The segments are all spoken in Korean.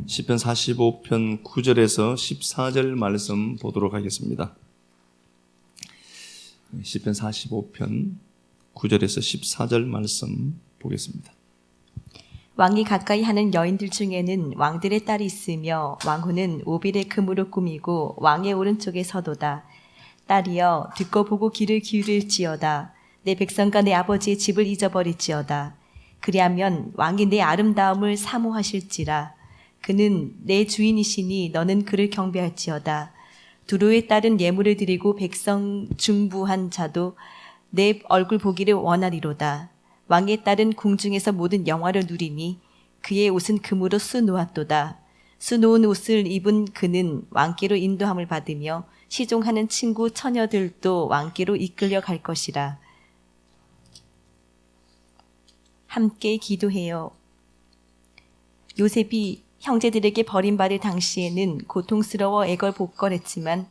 시편 45편 9절에서 14절 말씀 보도록 하겠습니다. 시편 45편 9절에서 14절 말씀 보겠습니다. 왕이 가까이 하는 여인들 중에는 왕들의 딸이 있으며 왕후는 오빌의 금으로 꾸미고 왕의 오른쪽에 서도다. 딸이여 듣고 보고 귀를 기울일지어다. 내 백성과 내 아버지의 집을 잊어버릴지어다. 그리하면 왕이 내 아름다움을 사모하실지라. 그는 내 주인이시니 너는 그를 경배할지어다. 두루의 딸은 예물을 드리고 백성 중부한 자도 내 얼굴 보기를 원하리로다. 왕의 딸은 궁중에서 모든 영화를 누리니 그의 옷은 금으로 수놓았도다. 수놓은 옷을 입은 그는 왕께로 인도함을 받으며 시종하는 친구 처녀들도 왕께로 이끌려 갈 것이라. 함께 기도해요. 요셉이 형제들에게 버림받을 당시에는 고통스러워 애걸복걸했지만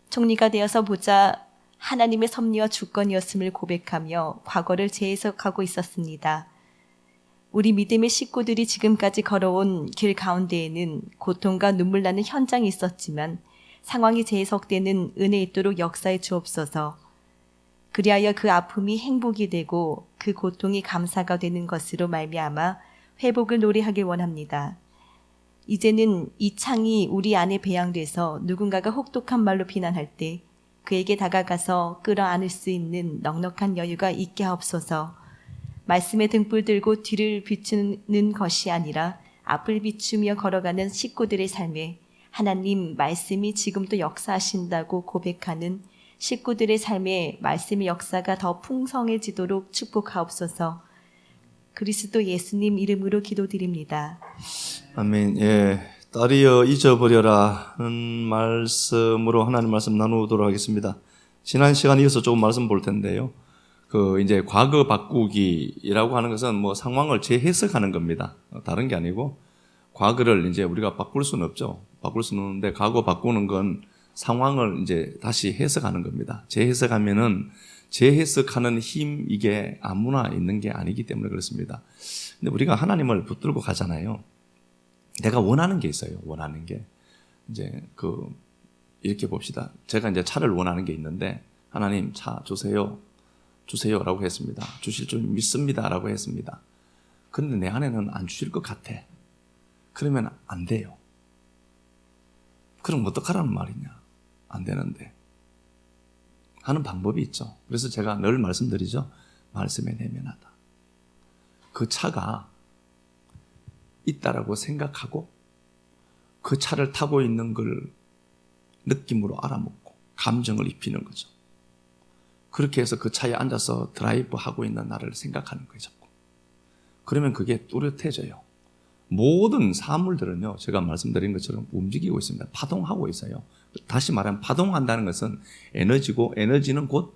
총리가 되어서 보자 하나님의 섭리와 주권이었음을 고백하며 과거를 재해석하고 있었습니다. 우리 믿음의 식구들이 지금까지 걸어온 길 가운데에는 고통과 눈물 나는 현장이 있었지만 상황이 재해석되는 은혜 있도록 역사해 주옵소서. 그리하여 그 아픔이 행복이 되고 그 고통이 감사가 되는 것으로 말미암아 회복을 노래하길 원합니다. 이제는 이 창이 우리 안에 배양돼서 누군가가 혹독한 말로 비난할 때 그에게 다가가서 끌어안을 수 있는 넉넉한 여유가 있게 하옵소서. 말씀의 등불 들고 뒤를 비추는 것이 아니라 앞을 비추며 걸어가는 식구들의 삶에 하나님 말씀이 지금도 역사하신다고 고백하는 식구들의 삶에 말씀의 역사가 더 풍성해지도록 축복하옵소서. 그리스도 예수님 이름으로 기도드립니다. 아멘. 예, 딸이여 잊어버려라는 말씀으로 하나님 말씀 나누도록 하겠습니다. 지난 시간에 이어서 조금 말씀 볼 텐데요. 이제 과거 바꾸기라고 하는 것은 뭐 상황을 재해석하는 겁니다. 다른 게 아니고 과거를 이제 우리가 바꿀 수는 없죠. 바꿀 수는 없는데 과거 바꾸는 건 상황을 이제 다시 해석하는 겁니다. 재해석하면은 재해석하는 힘 이게 아무나 있는 게 아니기 때문에 그렇습니다. 근데 우리가 하나님을 붙들고 가잖아요. 내가 원하는 게 있어요. 원하는 게 이제 이렇게 봅시다. 제가 이제 차를 원하는 게 있는데 하나님 차 주세요라고 했습니다. 주실 줄 믿습니다라고 했습니다. 그런데 내 안에는 안 주실 것 같아. 그러면 안 돼요. 그럼 어떡하라는 말이냐? 안 되는데 하는 방법이 있죠. 그래서 제가 늘 말씀드리죠. 말씀에 내면하다. 그 차가 있다라고 생각하고 그 차를 타고 있는 걸 느낌으로 알아먹고 감정을 입히는 거죠. 그렇게 해서 그 차에 앉아서 드라이브 하고 있는 나를 생각하는 거예요. 자꾸. 그러면 그게 뚜렷해져요. 모든 사물들은요, 제가 말씀드린 것처럼 움직이고 있습니다. 파동하고 있어요. 다시 말하면 파동한다는 것은 에너지고 에너지는 곧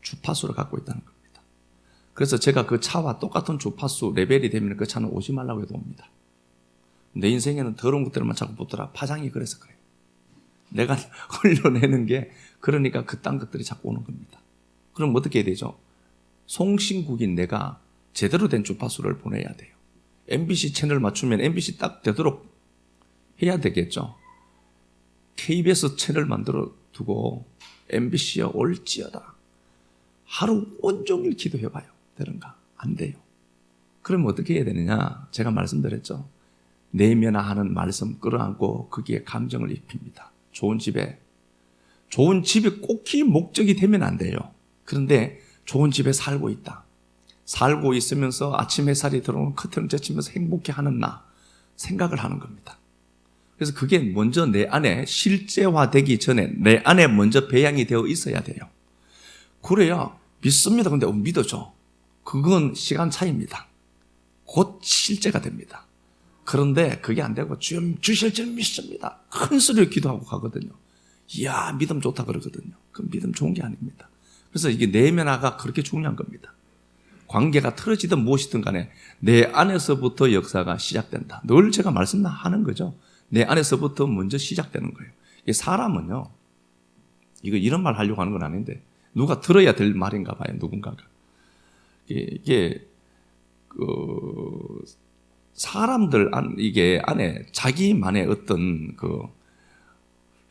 주파수를 갖고 있다는 겁니다. 그래서 제가 그 차와 똑같은 주파수 레벨이 되면 그 차는 오지 말라고 해도 옵니다. 내 인생에는 더러운 것들만 자꾸 붙더라. 파장이 그래서 그래요. 내가 흘려내는 게 그러니까 그딴 것들이 자꾸 오는 겁니다. 그럼 어떻게 해야 되죠? 송신국인 내가 제대로 된 주파수를 보내야 돼요. MBC 채널 맞추면 MBC 딱 되도록 해야 되겠죠. KBS 채널 만들어 두고 MBC여 올지어다. 하루 온종일 기도해봐요. 되는가? 안 돼요. 그럼 어떻게 해야 되느냐? 제가 말씀드렸죠. 내면화하는 말씀 끌어안고 거기에 감정을 입힙니다. 좋은 집이 꼭 목적이 되면 안 돼요. 그런데 좋은 집에 살고 있다. 살고 있으면서 아침 햇살이 들어오는 커튼을 제치면서 행복해하는 나 생각을 하는 겁니다. 그래서 그게 먼저 내 안에 실제화되기 전에 내 안에 먼저 배양이 되어 있어야 돼요. 그래야 믿습니다. 근데 믿어줘. 그건 시간 차이입니다. 곧 실제가 됩니다. 그런데 그게 안 되고 주실 줄 믿습니다. 큰 소리로 기도하고 가거든요. 이야 믿음 좋다 그러거든요. 그 믿음 좋은 게 아닙니다. 그래서 이게 내면화가 그렇게 중요한 겁니다. 관계가 틀어지든 무엇이든 간에 내 안에서부터 역사가 시작된다. 늘 제가 말씀하는 거죠. 내 안에서부터 먼저 시작되는 거예요. 이게 사람은요, 이런 말 하려고 하는 건 아닌데 누가 들어야 될 말인가 봐요. 누군가가. 이게 사람들 이게 안에 자기만의 어떤 그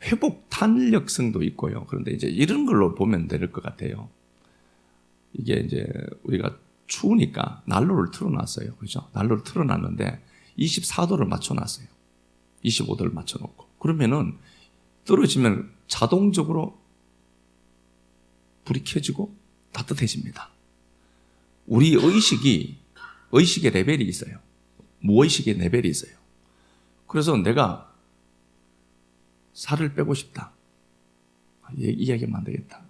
회복 탄력성도 있고요. 그런데 이제 이런 걸로 보면 될 것 같아요. 이게 이제 우리가 추우니까 난로를 틀어놨어요. 그죠? 난로를 틀어놨는데 24도를 맞춰놨어요. 25도를 맞춰놓고. 그러면은 떨어지면 자동적으로 불이 켜지고 따뜻해집니다. 우리 의식의 레벨이 있어요. 무의식의 레벨이 있어요. 그래서 내가 살을 빼고 싶다. 이야기하면 안 되겠다.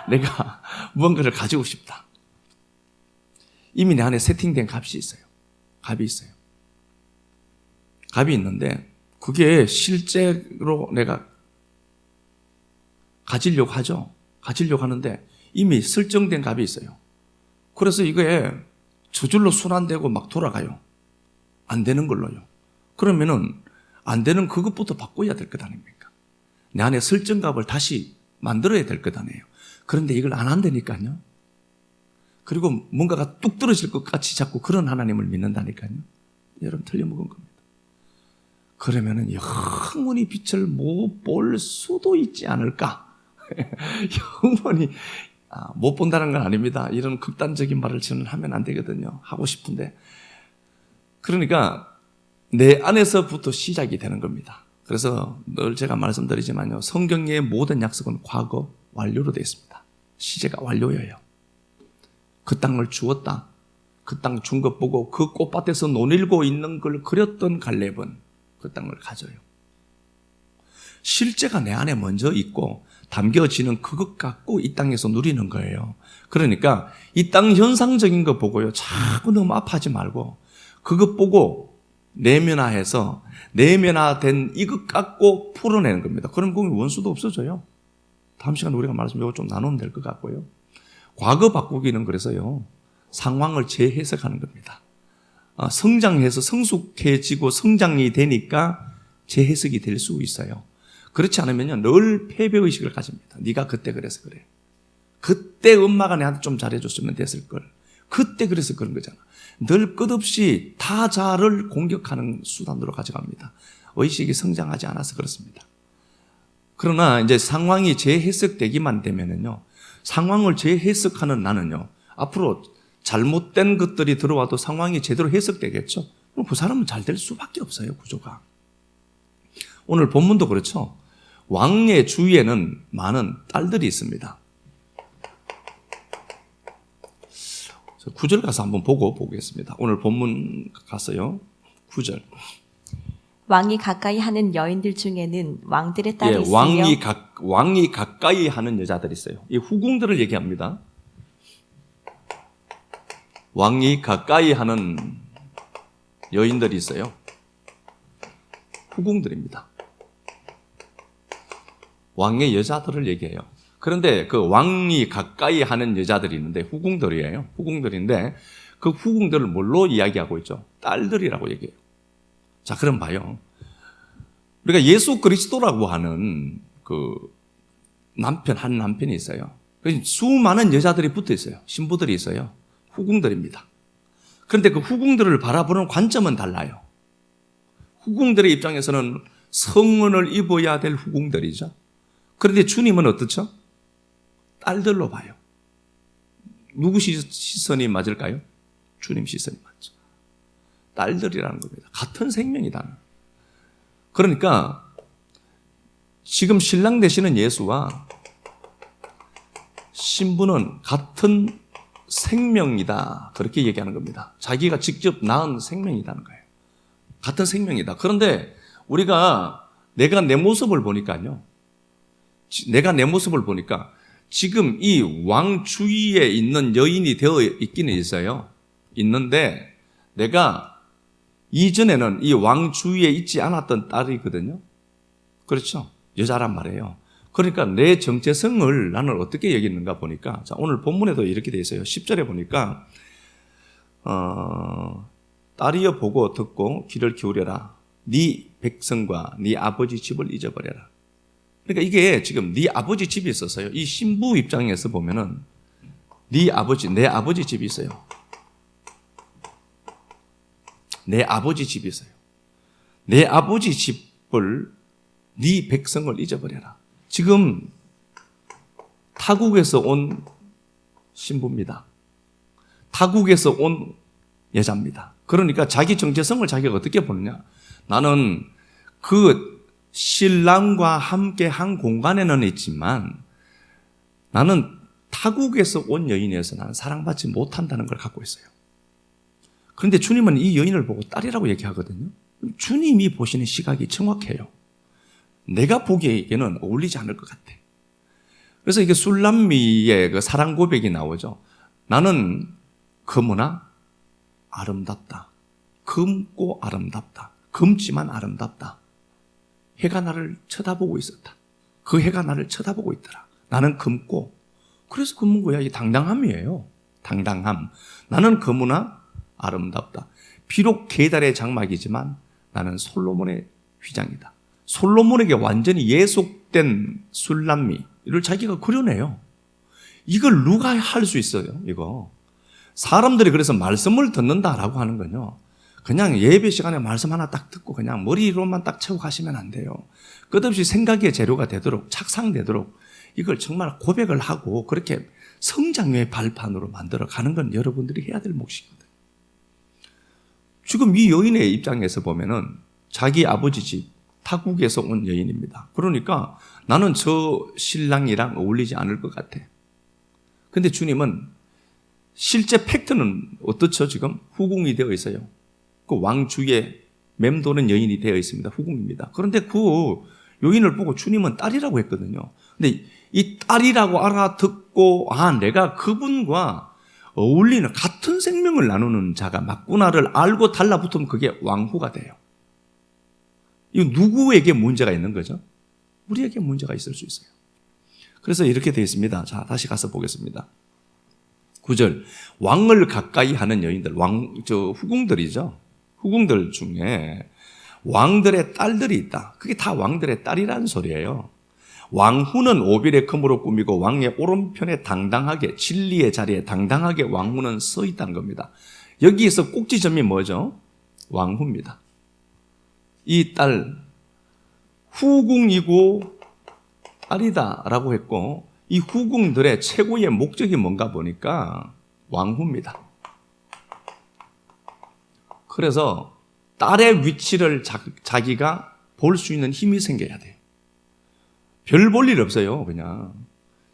내가 무언가를 가지고 싶다. 이미 내 안에 세팅된 값이 있어요. 값이 있어요. 값이 있는데 그게 실제로 내가 가지려고 하죠. 가지려고 하는데 이미 설정된 값이 있어요. 그래서 이게 저절로 순환되고 막 돌아가요. 안 되는 걸로요. 그러면은 안 되는 그것부터 바꿔야 될 것 아닙니까? 내 안에 설정값을 다시 만들어야 될 것 아니에요. 그런데 이걸 안 한다니까요. 그리고 뭔가가 뚝 떨어질 것 같이 자꾸 그런 하나님을 믿는다니까요. 여러분 틀려먹은 겁니다. 그러면은 영원히 빛을 못 볼 수도 있지 않을까? 영원히 못 본다는 건 아닙니다. 이런 극단적인 말을 저는 하면 안 되거든요. 하고 싶은데. 그러니까 내 안에서부터 시작이 되는 겁니다. 그래서 늘 제가 말씀드리지만요. 성경의 모든 약속은 과거 완료로 되어 있습니다. 시제가 완료예요. 그 땅을 주었다. 그 땅 준 것 보고 그 꽃밭에서 논일고 있는 걸 그렸던 갈렙은 그 땅을 가져요. 실제가 내 안에 먼저 있고 담겨지는 그것 갖고 이 땅에서 누리는 거예요. 그러니까 이 땅 현상적인 거 보고요. 자꾸 너무 아파하지 말고 그것 보고 내면화해서 내면화된 이것 갖고 풀어내는 겁니다. 그럼 거기 원수도 없어져요. 다음 시간에 우리가 말씀 이거 좀 나누면 될 것 같고요. 과거 바꾸기는 그래서요. 상황을 재해석하는 겁니다. 성장해서 성숙해지고 성장이 되니까 재해석이 될 수 있어요. 그렇지 않으면요. 늘 패배의식을 가집니다. 네가 그때 그래서 그래. 그때 엄마가 내한테 좀 잘해줬으면 됐을걸. 그때 그래서 그런 거잖아. 늘 끝없이 타자를 공격하는 수단으로 가져갑니다. 의식이 성장하지 않아서 그렇습니다. 그러나 이제 상황이 재해석되기만 되면은요. 상황을 재해석하는 나는요. 앞으로 잘못된 것들이 들어와도 상황이 제대로 해석되겠죠. 그럼 그 사람은 잘 될 수밖에 없어요. 구조가. 오늘 본문도 그렇죠. 왕의 주위에는 많은 딸들이 있습니다. 9절 가서 한번 보고 보겠습니다. 오늘 본문 갔어요. 9절. 왕이 가까이 하는 여인들 중에는 왕들의 딸이 있으며 왕이 가까이 하는 여자들이 있어요. 이 후궁들을 얘기합니다. 왕이 가까이 하는 여인들이 있어요. 후궁들입니다. 왕의 여자들을 얘기해요. 그런데 그 왕이 가까이 하는 여자들이 있는데 후궁들이에요. 후궁들인데 그 후궁들을 뭘로 이야기하고 있죠? 딸들이라고 얘기해요. 자, 그럼 봐요. 우리가 예수 그리스도라고 하는 그 한 남편이 있어요. 수많은 여자들이 붙어 있어요. 신부들이 있어요. 후궁들입니다. 그런데 그 후궁들을 바라보는 관점은 달라요. 후궁들의 입장에서는 성은을 입어야 될 후궁들이죠. 그런데 주님은 어떻죠? 딸들로 봐요. 누구 시선이 맞을까요? 주님 시선이 맞죠. 딸들이라는 겁니다. 같은 생명이다. 그러니까 지금 신랑 되시는 예수와 신부는 같은 생명이다. 그렇게 얘기하는 겁니다. 자기가 직접 낳은 생명이라는 거예요. 같은 생명이다. 그런데 우리가 내가 내 모습을 보니까요. 내가 내 모습을 보니까 지금 이 왕 주위에 있는 여인이 되어 있기는 있어요. 있는데 내가 이전에는 이 왕 주위에 있지 않았던 딸이거든요. 그렇죠? 여자란 말이에요. 그러니까 내 정체성을 나는 어떻게 여기는가 보니까 자, 오늘 본문에도 이렇게 되어 있어요. 10절에 보니까 딸이여 보고 듣고 귀를 기울여라. 네 백성과 네 아버지 집을 잊어버려라. 그러니까 이게 지금 네 아버지 집이 있었어요. 이 신부 입장에서 보면은 내 아버지 집이 있어요. 내 아버지 집이 있어요. 내 아버지 집을 네 백성을 잊어버려라. 지금 타국에서 온 신부입니다. 타국에서 온 여자입니다. 그러니까 자기 정체성을 자기가 어떻게 보느냐. 나는 그 신랑과 함께 한 공간에는 있지만 나는 타국에서 온 여인이어서 나는 사랑받지 못한다는 걸 갖고 있어요. 그런데 주님은 이 여인을 보고 딸이라고 얘기하거든요. 주님이 보시는 시각이 정확해요. 내가 보기에는 어울리지 않을 것 같아. 그래서 이게 술람미의 그 사랑 고백이 나오죠. 나는 검으나 아름답다. 검고 아름답다. 검지만 아름답다. 해가 나를 쳐다보고 있었다. 그 해가 나를 쳐다보고 있더라. 나는 검고. 그래서 검은 거야. 이 당당함이에요. 당당함. 나는 검으나 아름답다. 비록 계달의 장막이지만 나는 솔로몬의 휘장이다. 솔로몬에게 완전히 예속된 술람미를 자기가 그려내요. 이걸 누가 할 수 있어요? 이거. 사람들이 그래서 말씀을 듣는다라고 하는 건요. 그냥 예배 시간에 말씀 하나 딱 듣고 그냥 머리로만 딱 채우고 가시면 안 돼요. 끝없이 생각의 재료가 되도록 착상되도록 이걸 정말 고백을 하고 그렇게 성장의 발판으로 만들어 가는 건 여러분들이 해야 될 몫이거든요. 지금 이 여인의 입장에서 보면은 자기 아버지 집 타국에서 온 여인입니다. 그러니까 나는 저 신랑이랑 어울리지 않을 것 같아. 근데 주님은 실제 팩트는 어떻죠? 지금 후궁이 되어 있어요. 그 왕주에 맴도는 여인이 되어 있습니다. 후궁입니다. 그런데 그 여인을 보고 주님은 딸이라고 했거든요. 근데 이 딸이라고 알아듣고 내가 그분과 어울리는 같은 생명을 나누는 자가 맞구나를 알고 달라붙으면 그게 왕후가 돼요. 이거 누구에게 문제가 있는 거죠? 우리에게 문제가 있을 수 있어요. 그래서 이렇게 되어 있습니다. 자, 다시 가서 보겠습니다. 9절. 왕을 가까이 하는 여인들, 후궁들이죠. 후궁들 중에 왕들의 딸들이 있다. 그게 다 왕들의 딸이라는 소리예요. 왕후는 오빌의 금으로 꾸미고 왕의 오른편에 당당하게, 진리의 자리에 당당하게 왕후는 서 있다는 겁니다. 여기에서 꼭지점이 뭐죠? 왕후입니다. 이 딸, 후궁이고 딸이다라고 했고, 이 후궁들의 최고의 목적이 뭔가 보니까 왕후입니다. 그래서 딸의 위치를 자기가 볼 수 있는 힘이 생겨야 돼요. 별 볼 일 없어요, 그냥.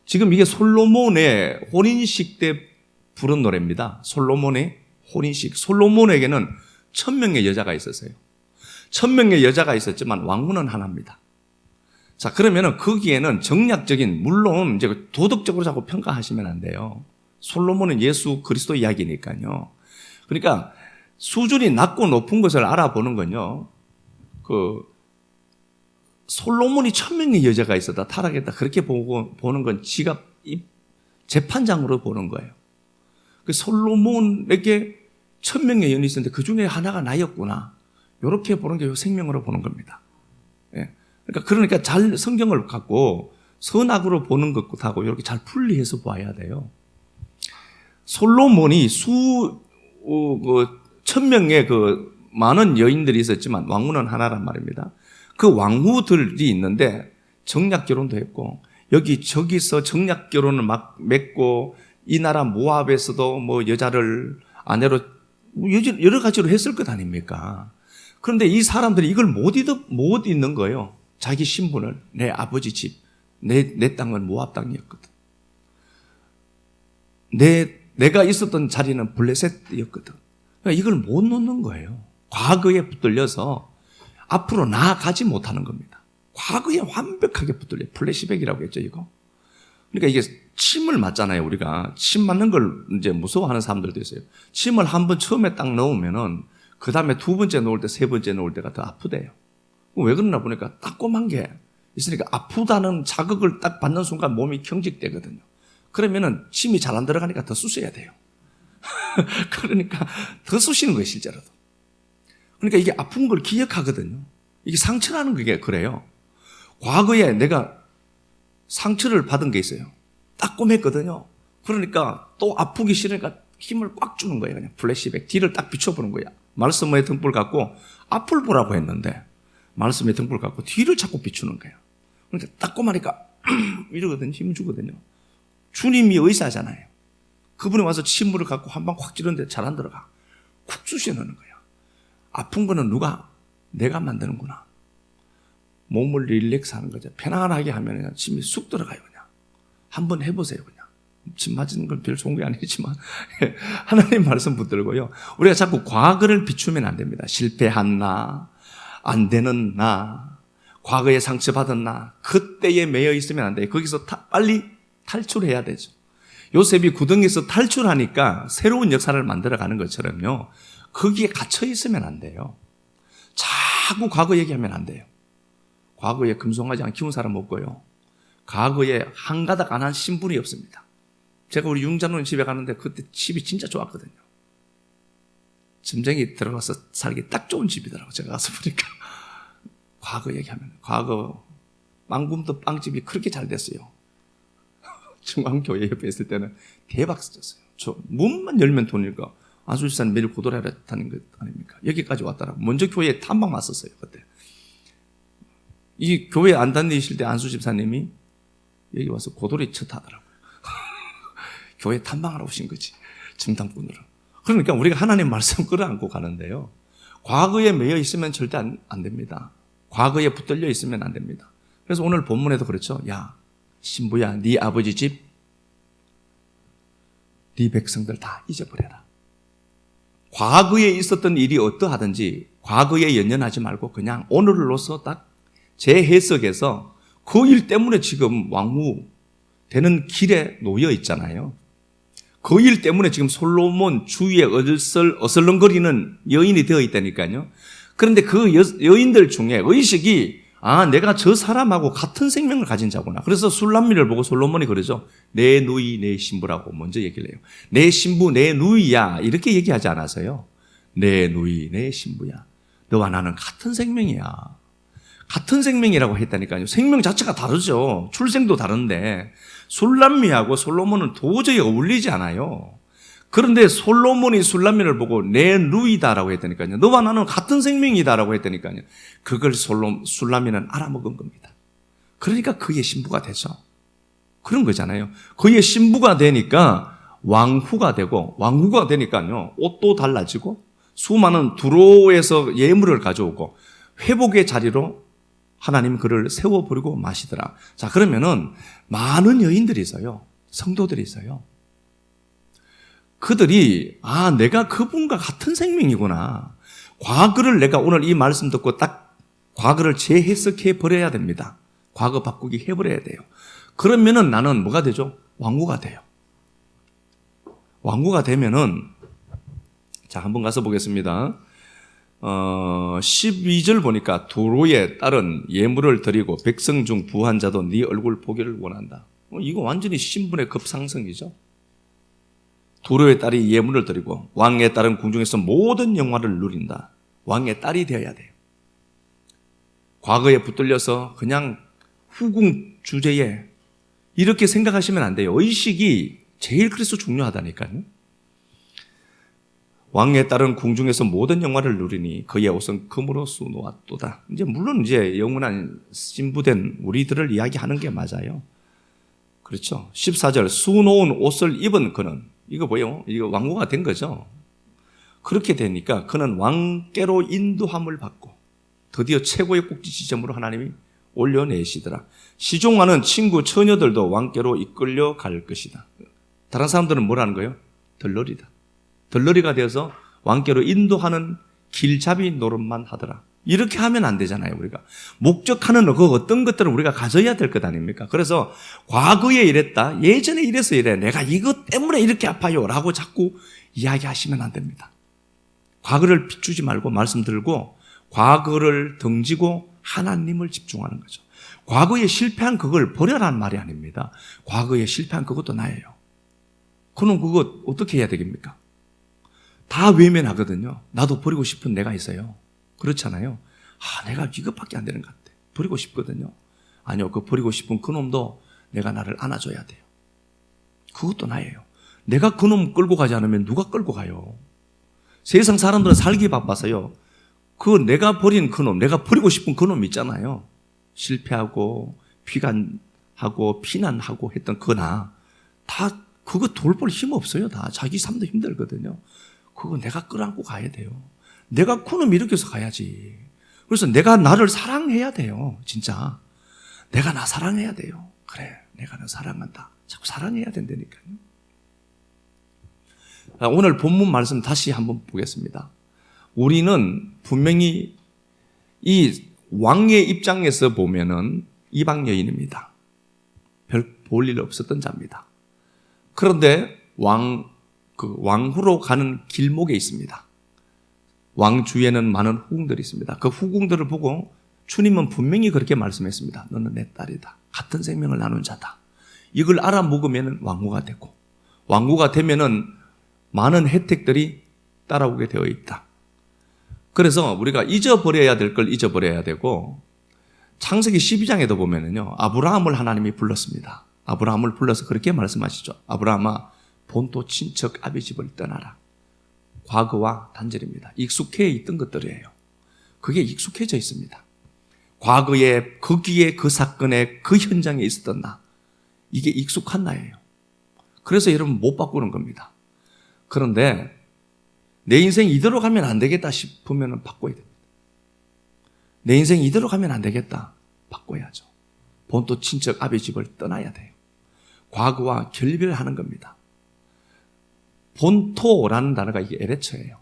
지금 이게 솔로몬의 혼인식 때 부른 노래입니다. 솔로몬의 혼인식. 솔로몬에게는 1000명의 여자가 있었어요. 1000명의 여자가 있었지만 왕후는 하나입니다. 자, 그러면은 거기에는 정략적인, 물론 이제 도덕적으로 자꾸 평가하시면 안 돼요. 솔로몬은 예수 그리스도 이야기니까요. 그러니까 수준이 낮고 높은 것을 알아보는 건요. 솔로몬이 1000명의 여자가 있었다, 타락했다, 그렇게 보는 건 지가 재판장으로 보는 거예요. 그 솔로몬에게 1000명의 여인이 있었는데 그 중에 하나가 나였구나. 이렇게 보는 게 생명으로 보는 겁니다. 예. 그러니까 잘 성경을 갖고 선악으로 보는 것하고 이렇게 잘 분리해서 봐야 돼요. 솔로몬이 1000명의 많은 여인들이 있었지만 왕후는 하나란 말입니다. 그 왕후들이 있는데 정략 결혼도 했고 저기서 정략 결혼을 막 맺고 이 나라 모압에서도 여자를 아내로 여러 가지로 했을 것 아닙니까? 그런데 이 사람들이 이걸 못 잊는 거예요. 자기 신분을. 내 아버지 집, 내 땅은 모압 땅이었거든. 내가 있었던 자리는 블레셋이었거든. 그러니까 이걸 못 놓는 거예요. 과거에 붙들려서 앞으로 나아가지 못하는 겁니다. 과거에 완벽하게 붙들려. 플래시백이라고 했죠, 이거. 그러니까 이게 침을 맞잖아요, 우리가. 침 맞는 걸 이제 무서워하는 사람들도 있어요. 침을 한번 처음에 딱 넣으면은 그 다음에 두 번째 놓을 때, 세 번째 놓을 때가 더 아프대요. 왜 그러나 보니까 따끔한 게 있으니까 아프다는 자극을 딱 받는 순간 몸이 경직되거든요. 그러면은 침이 잘 안 들어가니까 더 쑤셔야 돼요. 그러니까 더 쑤시는 거예요, 실제로도. 그러니까 이게 아픈 걸 기억하거든요. 이게 상처라는 게 그래요. 과거에 내가 상처를 받은 게 있어요. 따끔했거든요. 그러니까 또 아프기 싫으니까 힘을 꽉 주는 거예요. 그냥 플래시백. 뒤를 딱 비춰보는 거야. 말씀의 등불 갖고 앞을 보라고 했는데 말씀의 등불 갖고 뒤를 자꾸 비추는 거예요. 그러니까 딱 꼬마니까 이러거든요. 힘 주거든요. 주님이 의사잖아요. 그분이 와서 침물을 갖고 한 방 확 찌르는데 잘 안 들어가. 쿡 쑤셔넣는 거예요. 아픈 거는 누가? 내가 만드는구나. 몸을 릴렉스하는 거죠. 편안하게 하면 그냥 침이 쑥 들어가요. 그냥 한번 해보세요. 그냥 침 맞는 건 별 좋은 게 아니지만 하나님 말씀 붙들고요. 우리가 자꾸 과거를 비추면 안 됩니다. 실패한 나, 안 되는 나, 과거에 상처받은 나, 그때에 매여 있으면 안 돼요. 거기서 빨리 탈출해야 되죠. 요셉이 구덩이에서 탈출하니까 새로운 역사를 만들어가는 것처럼요. 거기에 갇혀 있으면 안 돼요. 자꾸 과거 얘기하면 안 돼요. 과거에 금송아지 안 키운 사람 없고요. 과거에 한 가닥 안 한 신분이 없습니다. 제가 우리 융자노님 집에 가는데 그때 집이 진짜 좋았거든요. 점쟁이 들어가서 살기 딱 좋은 집이더라고요. 제가 가서 보니까. 과거 얘기하면, 과거 빵 굽던 빵집이 그렇게 잘 됐어요. 중앙교회 옆에 있을 때는 대박 썼어요. 저 문만 열면 돈일까? 안수 집사님 매일 고도라했다는 것 아닙니까? 여기까지 왔더라고. 먼저 교회에 탐방 왔었어요. 그때. 이 교회 안 다니실 때 안수 집사님이 여기 와서 고도리 첫 하더라고요. 교회 탐방하러 오신 거지. 정탐꾼으로. 그러니까 우리가 하나님 말씀 끌어안고 가는데요. 과거에 매여 있으면 절대 안 됩니다. 과거에 붙들려 있으면 안 됩니다. 그래서 오늘 본문에도 그렇죠. 야, 신부야, 네 아버지 집, 네 백성들 다 잊어버려라. 과거에 있었던 일이 어떠하든지 과거에 연연하지 말고 그냥 오늘로서 딱 재해석해서 그 일 때문에 지금 왕후 되는 길에 놓여 있잖아요. 그 일 때문에 지금 솔로몬 주위에 어슬렁거리는 여인이 되어 있다니까요. 그런데 그 여인들 중에 의식이 내가 저 사람하고 같은 생명을 가진 자구나. 그래서 술람미를 보고 솔로몬이 그러죠. 내 누이 내 신부라고 먼저 얘기를 해요. 내 신부 내 누이야 이렇게 얘기하지 않아서요. 내 누이 내 신부야. 너와 나는 같은 생명이야. 같은 생명이라고 했다니까요. 생명 자체가 다르죠. 출생도 다른데 술람미하고 솔로몬은 도저히 어울리지 않아요. 그런데 솔로몬이 술람미를 보고 내 누이다라고 했다니까요. 너와 나는 같은 생명이다라고 했다니까요. 그걸 술람미는 알아먹은 겁니다. 그러니까 그의 신부가 되죠. 그런 거잖아요. 그의 신부가 되니까 왕후가 되고 왕후가 되니까요. 옷도 달라지고 수많은 두로에서 예물을 가져오고 회복의 자리로 하나님 그를 세워버리고 마시더라. 자, 그러면은 많은 여인들이 있어요. 성도들이 있어요. 그들이 내가 그분과 같은 생명이구나. 과거를 내가 오늘 이 말씀 듣고 딱 과거를 재해석해 버려야 됩니다. 과거 바꾸기 해버려야 돼요. 그러면은 나는 뭐가 되죠? 왕후가 돼요. 왕후가 되면은 자, 한번 가서 보겠습니다. 12절 보니까 두로에 따른 예물을 드리고 백성 중 부한 자도 네 얼굴 보기를 원한다. 이거 완전히 신분의 급상승이죠. 두로의 딸이 예물을 드리고 왕의 딸은 궁중에서 모든 영화를 누린다. 왕의 딸이 되어야 돼요. 과거에 붙들려서 그냥 후궁 주제에 이렇게 생각하시면 안 돼요. 의식이 제일 그래서 중요하다니까요. 왕의 딸은 궁중에서 모든 영화를 누리니 그의 옷은 금으로 수놓았도다. 물론 영원한 신부된 우리들을 이야기하는 게 맞아요. 그렇죠. 14절 수놓은 옷을 입은 그는 이거 뭐예요? 이거 왕후가 된 거죠. 그렇게 되니까 그는 왕께로 인도함을 받고 드디어 최고의 꼭지 지점으로 하나님이 올려내시더라. 시종하는 친구 처녀들도 왕께로 이끌려 갈 것이다. 다른 사람들은 뭐라는 거예요? 덜러리다. 덜러리가 되어서 왕께로 인도하는 길잡이 노릇만 하더라. 이렇게 하면 안 되잖아요, 우리가. 목적하는 그 어떤 것들은 우리가 가져야 될 것 아닙니까? 그래서 과거에 이랬다, 예전에 이래서 이래, 내가 이것 때문에 이렇게 아파요 라고 자꾸 이야기하시면 안 됩니다. 과거를 비추지 말고 말씀 들고 과거를 등지고 하나님을 집중하는 거죠. 과거에 실패한 그걸 버려라는 말이 아닙니다. 과거에 실패한 그것도 나예요. 그럼 그거 어떻게 해야 되겠습니까? 다 외면하거든요. 나도 버리고 싶은 내가 있어요. 그렇잖아요. 내가 이것밖에 안 되는 것 같아. 버리고 싶거든요. 아니요, 그 버리고 싶은 그놈도 내가 나를 안아줘야 돼요. 그것도 나예요. 내가 그놈 끌고 가지 않으면 누가 끌고 가요? 세상 사람들은 살기 바빠서요. 그 내가 버린 그놈, 내가 버리고 싶은 그놈 있잖아요. 실패하고 피간하고 피난하고 했던 그나 다 그거 돌볼 힘 없어요. 다 자기 삶도 힘들거든요. 그거 내가 끌어안고 가야 돼요. 내가 그놈 일으켜서 가야지. 그래서 내가 나를 사랑해야 돼요. 진짜 내가 나 사랑해야 돼요. 그래, 내가 너 사랑한다. 자꾸 사랑해야 된다니까요. 오늘 본문 말씀 다시 한번 보겠습니다. 우리는 분명히 이 왕의 입장에서 보면은 이방 여인입니다. 별 볼 일 없었던 자입니다. 그런데 왕후로 가는 길목에 있습니다. 왕 주위에는 많은 후궁들이 있습니다. 그 후궁들을 보고 주님은 분명히 그렇게 말씀했습니다. 너는 내 딸이다. 같은 생명을 나눈 자다. 이걸 알아먹으면 왕후가 되고, 왕후가 되면은 많은 혜택들이 따라오게 되어 있다. 그래서 우리가 잊어버려야 될 걸 잊어버려야 되고, 창세기 12장에도 보면은요, 아브라함을 하나님이 불렀습니다. 아브라함을 불러서 그렇게 말씀하시죠. 아브라함아, 본토 친척 아비 집을 떠나라. 과거와 단절입니다. 익숙해 있던 것들이에요. 그게 익숙해져 있습니다. 과거에 거기에 그 사건에 그 현장에 있었던 나, 이게 익숙한 나예요. 그래서 여러분 못 바꾸는 겁니다. 그런데 내 인생 이대로 가면 안 되겠다 싶으면 바꿔야 됩니다. 내 인생 이대로 가면 안 되겠다. 바꿔야죠. 본토 친척 아비 집을 떠나야 돼요. 과거와 결별하는 겁니다. 본토라는 단어가 이게 에레처예요.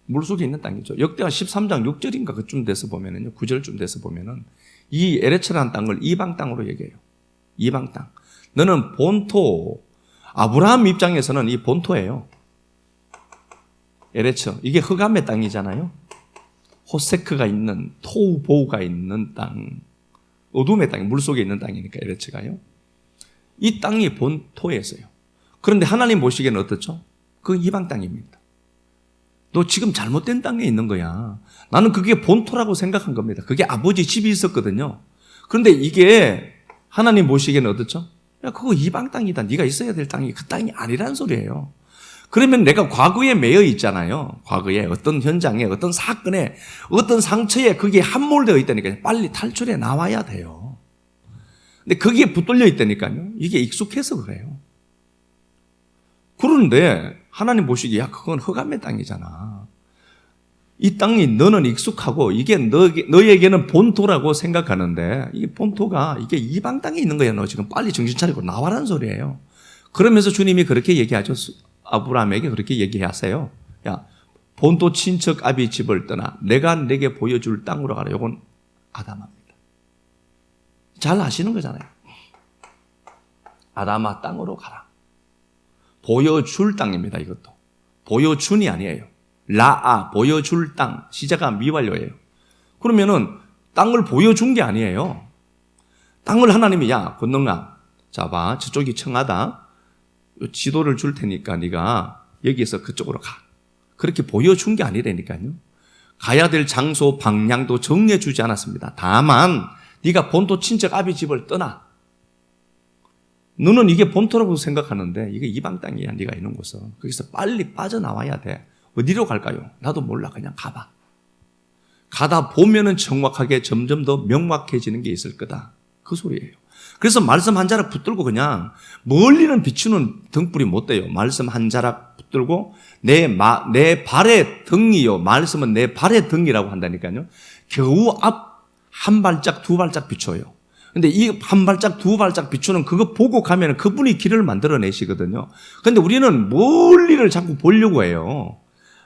물속에 있는 땅이죠. 역대하 13장 6절인가 그쯤 돼서 보면은요, 9절쯤 돼서 보면은 이 에레처라는 땅을 이방 땅으로 얘기해요. 이방 땅. 너는 본토, 아브라함 입장에서는 이 본토예요. 에레처. 이게 흑암의 땅이잖아요. 호세크가 있는, 토우보우가 있는 땅. 어둠의 땅, 물속에 있는 땅이니까 에레처가요. 이 땅이 본토에서요. 그런데 하나님 보시기에는 어떻죠? 그건 이방 땅입니다. 너 지금 잘못된 땅에 있는 거야. 나는 그게 본토라고 생각한 겁니다. 그게 아버지 집이 있었거든요. 그런데 이게 하나님 보시기에는 어떻죠? 야, 그거 이방 땅이다. 네가 있어야 될 땅이 그 땅이 아니라는 소리예요. 그러면 내가 과거에 매여 있잖아요. 과거에 어떤 현장에 어떤 사건에 어떤 상처에 그게 함몰되어 있다니까요. 빨리 탈출해 나와야 돼요. 근데 거기에 붙들려 있다니까요. 이게 익숙해서 그래요. 그런데 하나님 보시기에 야, 그건 흑암의 땅이잖아. 이 땅이 너는 익숙하고 이게 너에게는 본토라고 생각하는데 이 본토가 이게 이방 땅에 있는 거야. 너 지금 빨리 정신 차리고 나와라는 소리예요. 그러면서 주님이 그렇게 얘기하죠. 아브라함에게 그렇게 얘기하세요. 야, 본토 친척 아비 집을 떠나 내가 내게 보여줄 땅으로 가라. 이건 아담합니다. 잘 아시는 거잖아요. 아담아 땅으로 가라. 보여줄 땅입니다. 이것도. 보여준이 아니에요. 라아, 보여줄 땅. 시제가 미완료예요. 그러면은 땅을 보여준 게 아니에요. 땅을 하나님이 야, 권능아, 자 봐, 저쪽이 청하다. 지도를 줄 테니까 네가 여기에서 그쪽으로 가. 그렇게 보여준 게 아니라니까요. 가야 될 장소, 방향도 정해 주지 않았습니다. 다만 네가 본토 친척 아비 집을 떠나. 너는 이게 본토라고 생각하는데 이게 이방 땅이야. 네가 있는 곳은. 거기서 빨리 빠져나와야 돼. 어디로 갈까요? 나도 몰라. 그냥 가봐. 가다 보면은 정확하게 점점 더 명확해지는 게 있을 거다. 그 소리예요. 그래서 말씀 한 자락 붙들고 그냥 멀리는 비추는 등불이 못 돼요. 말씀 한 자락 붙들고 내 발의 등이요. 말씀은 내 발의 등이라고 한다니까요. 겨우 앞 한 발짝 두 발짝 비춰요. 근데 이 한 발짝 두 발짝 비추는 그거 보고 가면 그분이 길을 만들어내시거든요. 근데 우리는 멀리를 자꾸 보려고 해요.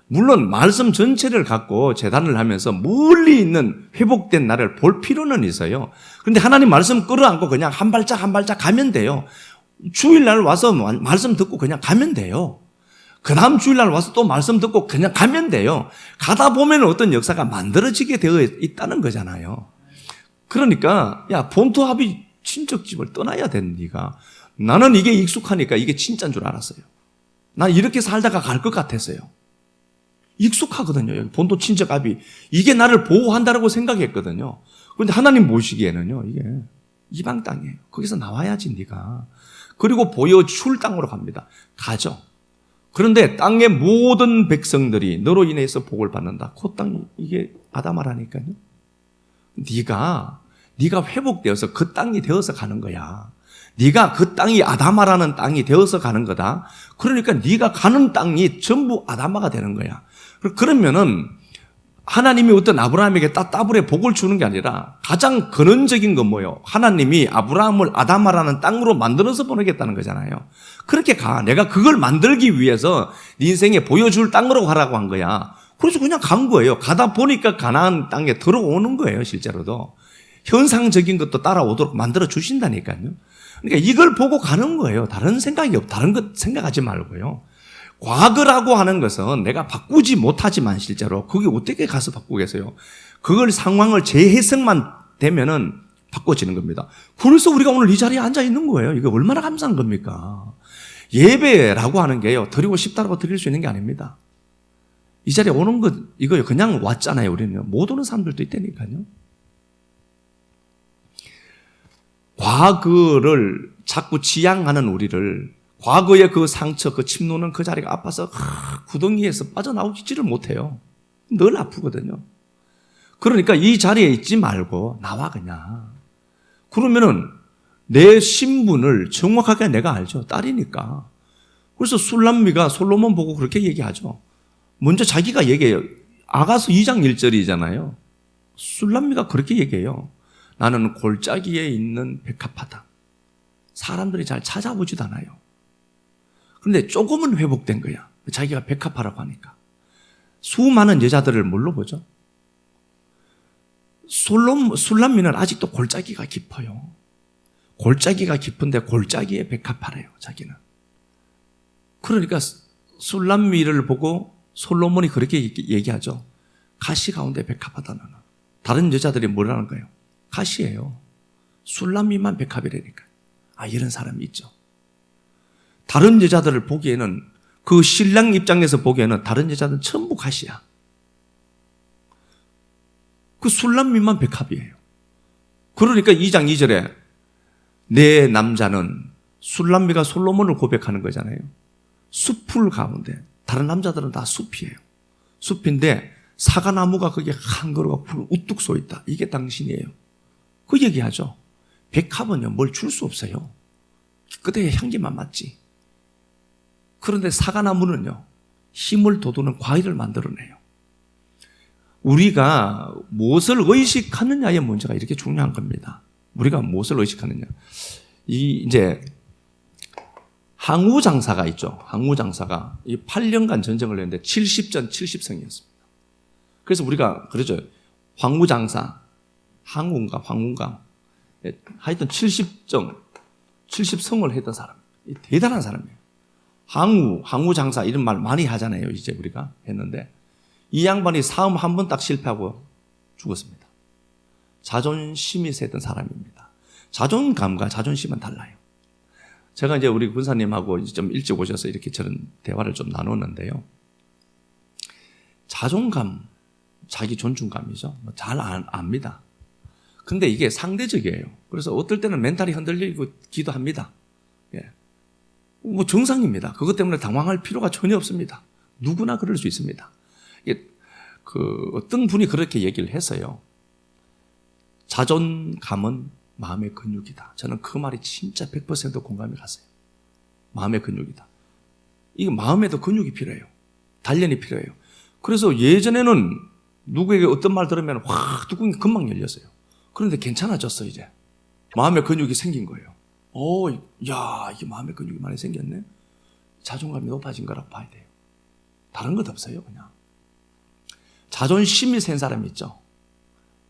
물론 말씀 전체를 갖고 재단을 하면서 멀리 있는 회복된 나를 볼 필요는 있어요. 그런데 하나님 말씀 끌어안고 그냥 한 발짝 한 발짝 가면 돼요. 주일날 와서 말씀 듣고 그냥 가면 돼요. 그 다음 주일날 와서 또 말씀 듣고 그냥 가면 돼요. 가다 보면 어떤 역사가 만들어지게 되어 있다는 거잖아요. 그러니까 야, 본토 아비 친척집을 떠나야 되는 네가. 나는 이게 익숙하니까 이게 진짜인 줄 알았어요. 난 이렇게 살다가 갈 것 같았어요. 익숙하거든요. 여기 본토 친척 아비. 이게 나를 보호한다라고 생각했거든요. 그런데 하나님 보시기에는요, 이게 이방 땅이에요. 거기서 나와야지 네가. 그리고 보여줄 땅으로 갑니다. 가죠. 그런데 땅의 모든 백성들이 너로 인해서 복을 받는다. 그 땅이 이게 아담아라니까요. 네가 회복되어서 그 땅이 되어서 가는 거야. 네가 그 땅이 아담아라는 땅이 되어서 가는 거다. 그러니까 네가 가는 땅이 전부 아담아가 되는 거야. 그러면은 하나님이 어떤 아브라함에게 따따블에 복을 주는 게 아니라 가장 근원적인 건 뭐예요? 하나님이 아브라함을 아담아라는 땅으로 만들어서 보내겠다는 거잖아요. 그렇게 가. 내가 그걸 만들기 위해서 네 인생에 보여줄 땅으로 가라고 한 거야. 그래서 그냥 간 거예요. 가다 보니까 가나안 땅에 들어오는 거예요. 실제로도. 현상적인 것도 따라오도록 만들어 주신다니까요. 그러니까 이걸 보고 가는 거예요. 다른 생각이 없고 다른 것 생각하지 말고요. 과거라고 하는 것은 내가 바꾸지 못하지만 실제로 그게 어떻게 가서 바꾸겠어요? 그걸 상황을 재해석만 되면은 바꿔지는 겁니다. 그래서 우리가 오늘 이 자리에 앉아 있는 거예요. 이거 얼마나 감사한 겁니까? 예배라고 하는 게요. 드리고 싶다고 드릴 수 있는 게 아닙니다. 이 자리에 오는 것 이거 그냥 왔잖아요. 우리는 못 오는 사람들도 있다니까요. 과거를 자꾸 지향하는 우리를 과거의 그 상처, 그 침노는 그 자리가 아파서 구덩이에서 빠져나오지를 못해요. 늘 아프거든요. 그러니까 이 자리에 있지 말고 나와 그냥. 그러면은 내 신분을 정확하게 내가 알죠. 딸이니까. 그래서 술람미가 솔로몬 보고 그렇게 얘기하죠. 먼저 자기가 얘기해요. 아가서 2장 1절이잖아요. 술람미가 그렇게 얘기해요. 나는 골짜기에 있는 백합화다. 사람들이 잘 찾아보지도 않아요. 그런데 조금은 회복된 거야. 자기가 백합화라고 하니까. 수많은 여자들을 뭘로 보죠? 술람미는 아직도 골짜기가 깊어요. 골짜기가 깊은데 골짜기에 백합화래요. 자기는. 그러니까 술람미를 보고 솔로몬이 그렇게 얘기하죠. 가시 가운데 백합하다 나는. 다른 여자들이 뭐라는 거예요? 가시예요. 술람미만 백합이라니까. 이런 사람이 있죠. 다른 여자들을 보기에는 그 신랑 입장에서 보기에는 다른 여자들은 전부 가시야. 그 술람미만 백합이에요. 그러니까 2장 2절에 내 남자는 술람미가 솔로몬을 고백하는 거잖아요. 숲풀 가운데 다른 남자들은 다 숲이에요. 숲인데 사과나무가 거기에 한 그루가 우뚝 서 있다. 이게 당신이에요. 그 얘기하죠. 백합은요 뭘 줄 수 없어요. 그때의 향기만 맡지. 그런데 사과나무는요 힘을 돋우는 과일을 만들어내요. 우리가 무엇을 의식하느냐의 문제가 이렇게 중요한 겁니다. 우리가 무엇을 의식하느냐. 이제 항우 장사가 있죠. 항우 장사가 이 8년간 전쟁을 했는데 70전 70승이었습니다. 그래서 우리가 그러죠. 황후 장사, 항우인가 황후인가 하여튼 70승을 했던 사람. 대단한 사람이에요. 항우 장사 이런 말 많이 하잖아요. 이제 우리가 했는데 이 양반이 싸움 한 번 딱 실패하고 죽었습니다. 자존심이 세던 사람입니다. 자존감과 자존심은 달라요. 제가 이제 우리 군사님하고 좀 일찍 오셔서 이렇게 저런 대화를 좀 나눴는데요. 자존감, 자기 존중감이죠. 잘 압니다. 근데 이게 상대적이에요. 그래서 어떨 때는 멘탈이 흔들리기도 합니다. 예. 뭐 정상입니다. 그것 때문에 당황할 필요가 전혀 없습니다. 누구나 그럴 수 있습니다. 어떤 분이 그렇게 얘기를 했어요. 자존감은 마음의 근육이다. 저는 그 말이 진짜 100% 공감이 갔어요. 마음의 근육이다. 이게 마음에도 근육이 필요해요. 단련이 필요해요. 그래서 예전에는 누구에게 어떤 말 들으면 확 뚜껑이 금방 열렸어요. 그런데 괜찮아졌어 이제. 마음의 근육이 생긴 거예요. 야, 이게 마음의 근육이 많이 생겼네. 자존감이 높아진 거라고 봐야 돼요. 다른 것 없어요, 그냥. 자존심이 센 사람이 있죠.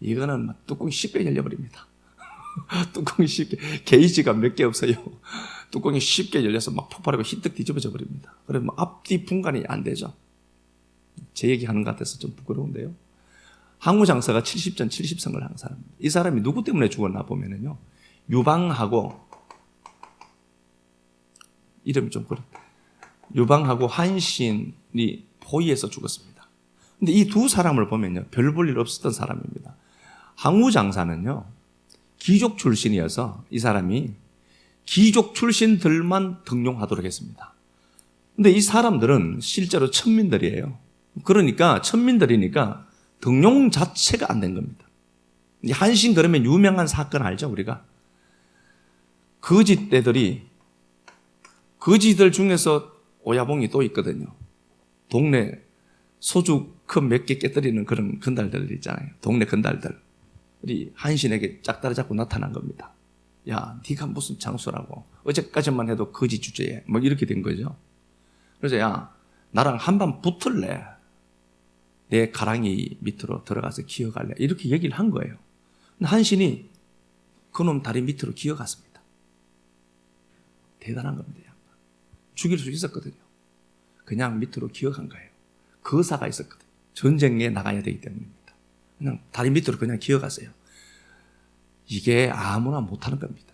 이거는 뚜껑이 쉽게 열려버립니다. 뚜껑이 쉽게, 게이지가 몇 개 없어요. 뚜껑이 쉽게 열려서 막 폭발하고 흰떡 뒤집어져 버립니다. 그러면 앞뒤 분간이 안 되죠. 제 얘기하는 것 같아서 좀 부끄러운데요. 항우 장사가 70전 70승을 한 사람입니다. 이 사람이 누구 때문에 죽었나 보면은요, 유방하고, 이름이 좀 그래. 유방하고 한신이 포위해서 죽었습니다. 근데 이 두 사람을 보면요, 별 볼 일 없었던 사람입니다. 항우 장사는요, 귀족 출신이어서 이 사람이 귀족 출신들만 등용하도록 했습니다. 근데 이 사람들은 실제로 천민들이에요. 그러니까 천민들이니까 등용 자체가 안 된 겁니다. 한신 그러면 유명한 사건 알죠, 우리가? 거짓대들 중에서 오야봉이 또 있거든요. 동네 소주 컵 몇 개 깨뜨리는 그런 건달들 있잖아요. 동네 건달들이 한신에게 짝다리 잡고 나타난 겁니다. 야, 네가 무슨 장수라고. 어제까지만 해도 거짓 주제에 뭐 이렇게 된 거죠. 그래서 야, 나랑 한번 붙을래. 내 가랑이 밑으로 들어가서 기어갈래. 이렇게 얘기를 한 거예요. 근데 한신이 그놈 다리 밑으로 기어갔습니다. 대단한 겁니다. 죽일 수 있었거든요. 그냥 밑으로 기어간 거예요. 거사가 있었거든요. 전쟁에 나가야 되기 때문입니다. 그냥 다리 밑으로 그냥 기어갔어요. 이게 아무나 못하는 겁니다.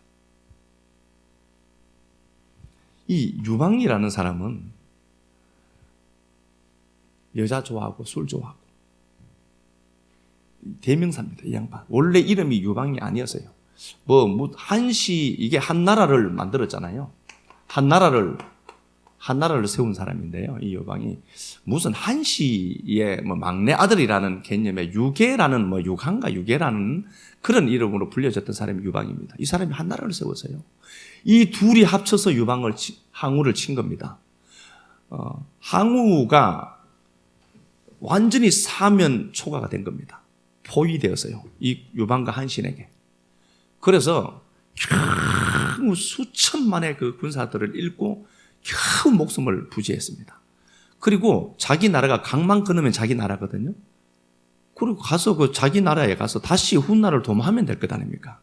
이 유방이라는 사람은 여자 좋아하고 술 좋아하고 대명사입니다. 이 양반. 원래 이름이 유방이 아니었어요. 한시, 이게 한나라를 만들었잖아요. 한나라를 세운 사람인데요. 이 유방이 무슨 한시의 막내 아들이라는 개념의 유계라는 유계라는 그런 이름으로 불려졌던 사람이 유방입니다. 이 사람이 한나라를 세웠어요. 이 둘이 합쳐서 항우를 친 겁니다. 항우가 완전히 사면 초가가 된 겁니다. 포위되었어요. 이 유방과 한신에게. 그래서 겨우 수천만의 그 군사들을 잃고 겨우 목숨을 부지했습니다. 그리고 자기 나라가 강만 끊으면 자기 나라거든요. 그리고 가서 그 자기 나라에 가서 다시 훗나라를 도모하면 될 것 아닙니까?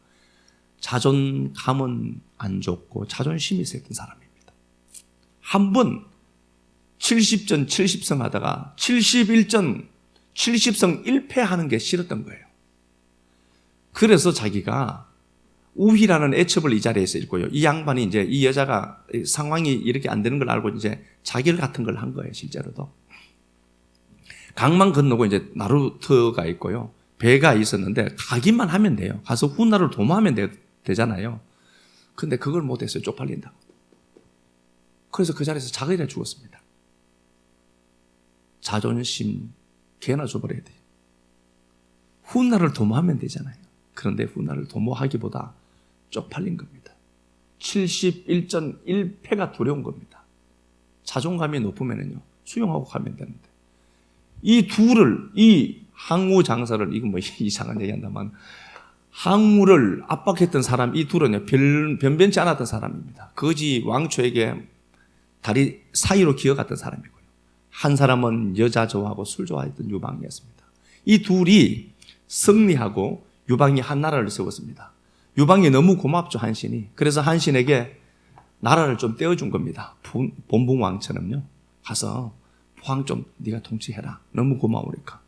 자존감은 안 좋고 자존심이 세던 사람입니다. 한 번 70전 70성 하다가 71전 70성 1패하는 게 싫었던 거예요. 그래서 자기가 우희라는 애첩을 이 자리에서 읽고요. 이 양반이 이제 이 여자가 상황이 이렇게 안 되는 걸 알고 이제 자결 같은 걸 한 거예요, 실제로도. 강만 건너고 이제 나루터가 있고요. 배가 있었는데 가기만 하면 돼요. 가서 훗나라를 도모하면 되잖아요. 근데 그걸 못했어요. 쪽팔린다고. 그래서 그 자리에서 자결해 죽었습니다. 자존심 개나 줘버려야 돼요. 훗나라를 도모하면 되잖아요. 그런데 훗나라를 도모하기보다 쪽팔린 겁니다. 71전 1패가 두려운 겁니다. 자존감이 높으면요 수용하고 가면 되는데 이 항우 장사를, 이건 이상한 얘기 한다만, 항우를 압박했던 사람, 이 둘은요 변변치 않았던 사람입니다. 거지 왕초에게 다리 사이로 기어갔던 사람이고요. 한 사람은 여자 좋아하고 술 좋아했던 유방이었습니다. 이 둘이 승리하고 유방이 한 나라를 세웠습니다. 유방이 너무 고맙죠, 한신이. 그래서 한신에게 나라를 좀 떼어준 겁니다. 본붕왕처럼요. 가서 포항 좀 네가 통치해라. 너무 고마우니까.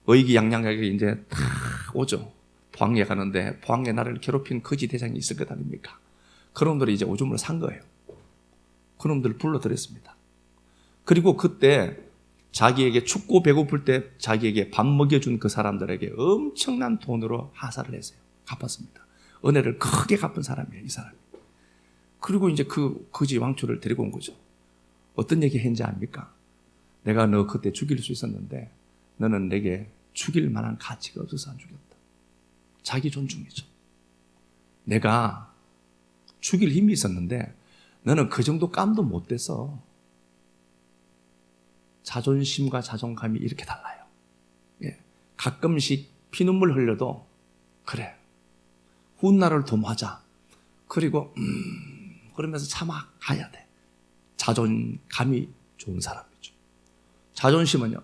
의기양양하게 이제 다 오죠. 포항에 가는데 포항의 나라를 괴롭힌 거지 대장이 있을 것 아닙니까? 그놈들이 이제 오줌을 산 거예요. 그놈들을 불러들였습니다. 그리고 그때 자기에게 춥고 배고플 때 자기에게 밥 먹여준 그 사람들에게 엄청난 돈으로 하사를 했어요. 갚았습니다. 은혜를 크게 갚은 사람이에요, 이 사람이. 그리고 이제 그 거지 왕초를 데리고 온 거죠. 어떤 얘기 했는지 압니까? 내가 너 그때 죽일 수 있었는데 너는 내게 죽일 만한 가치가 없어서 안 죽였다. 자기 존중이죠. 내가 죽일 힘이 있었는데 너는 그 정도 깜도 못 돼서. 자존심과 자존감이 이렇게 달라요. 예. 가끔씩 피눈물 흘려도 그래, 훗나라를 도모하자. 그리고 그러면서 참아 가야 돼. 자존감이 좋은 사람이죠. 자존심은요,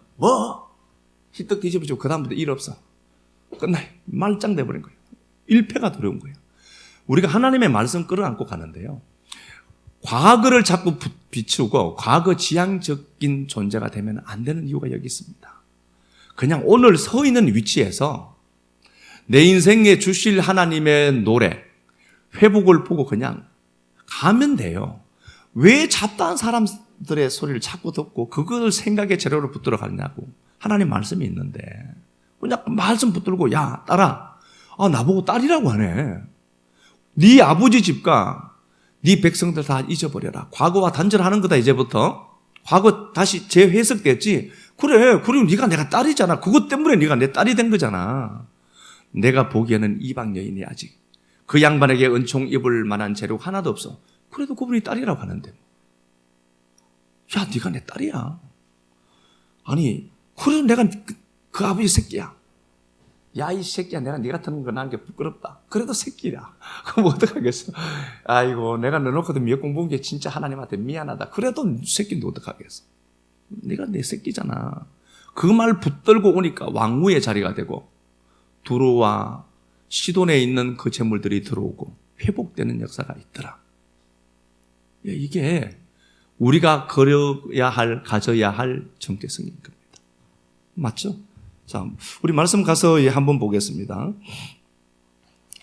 히떡 뒤집어지고 그 다음부터 일 없어. 끝나요. 말짱 돼버린 거예요. 일패가 두려운 거예요. 우리가 하나님의 말씀 끌어안고 가는데요, 과거를 자꾸 비추고 과거 지향적인 존재가 되면 안 되는 이유가 여기 있습니다. 그냥 오늘 서 있는 위치에서 내 인생에 주실 하나님의 노래, 회복을 보고 그냥 가면 돼요. 왜 잡다한 사람들의 소리를 자꾸 듣고 그걸 생각의 재료로 붙들어 가냐고. 하나님 말씀이 있는데 그냥 말씀 붙들고, 야 딸아, 나보고 딸이라고 하네. 네 아버지 집과 네 백성들 다 잊어버려라. 과거와 단절하는 거다 이제부터. 과거 다시 재해석됐지. 그래, 그리고 네가 내가 딸이잖아. 그것 때문에 네가 내 딸이 된 거잖아. 내가 보기에는 이방 여인이 아직 그 양반에게 은총 입을 만한 재료가 하나도 없어. 그래도 그분이 딸이라고 하는데. 야, 네가 내 딸이야. 아니, 그래도 내가 그 아버지 새끼야. 야, 이 새끼야, 내가 네 같은 거 낳은 게 부끄럽다. 그래도 새끼야. 그럼 어떡하겠어? 아이고, 내가 너놓고도 미역 공부한 게 진짜 하나님한테 미안하다. 그래도 새끼인데 어떡하겠어? 네가 내 새끼잖아. 그 말 붙들고 오니까 왕후의 자리가 되고 두로와 시돈에 있는 그 재물들이 들어오고 회복되는 역사가 있더라. 이게 우리가 가져야 할 정체성인 겁니다. 맞죠? 자, 우리 말씀 가서 한번 보겠습니다.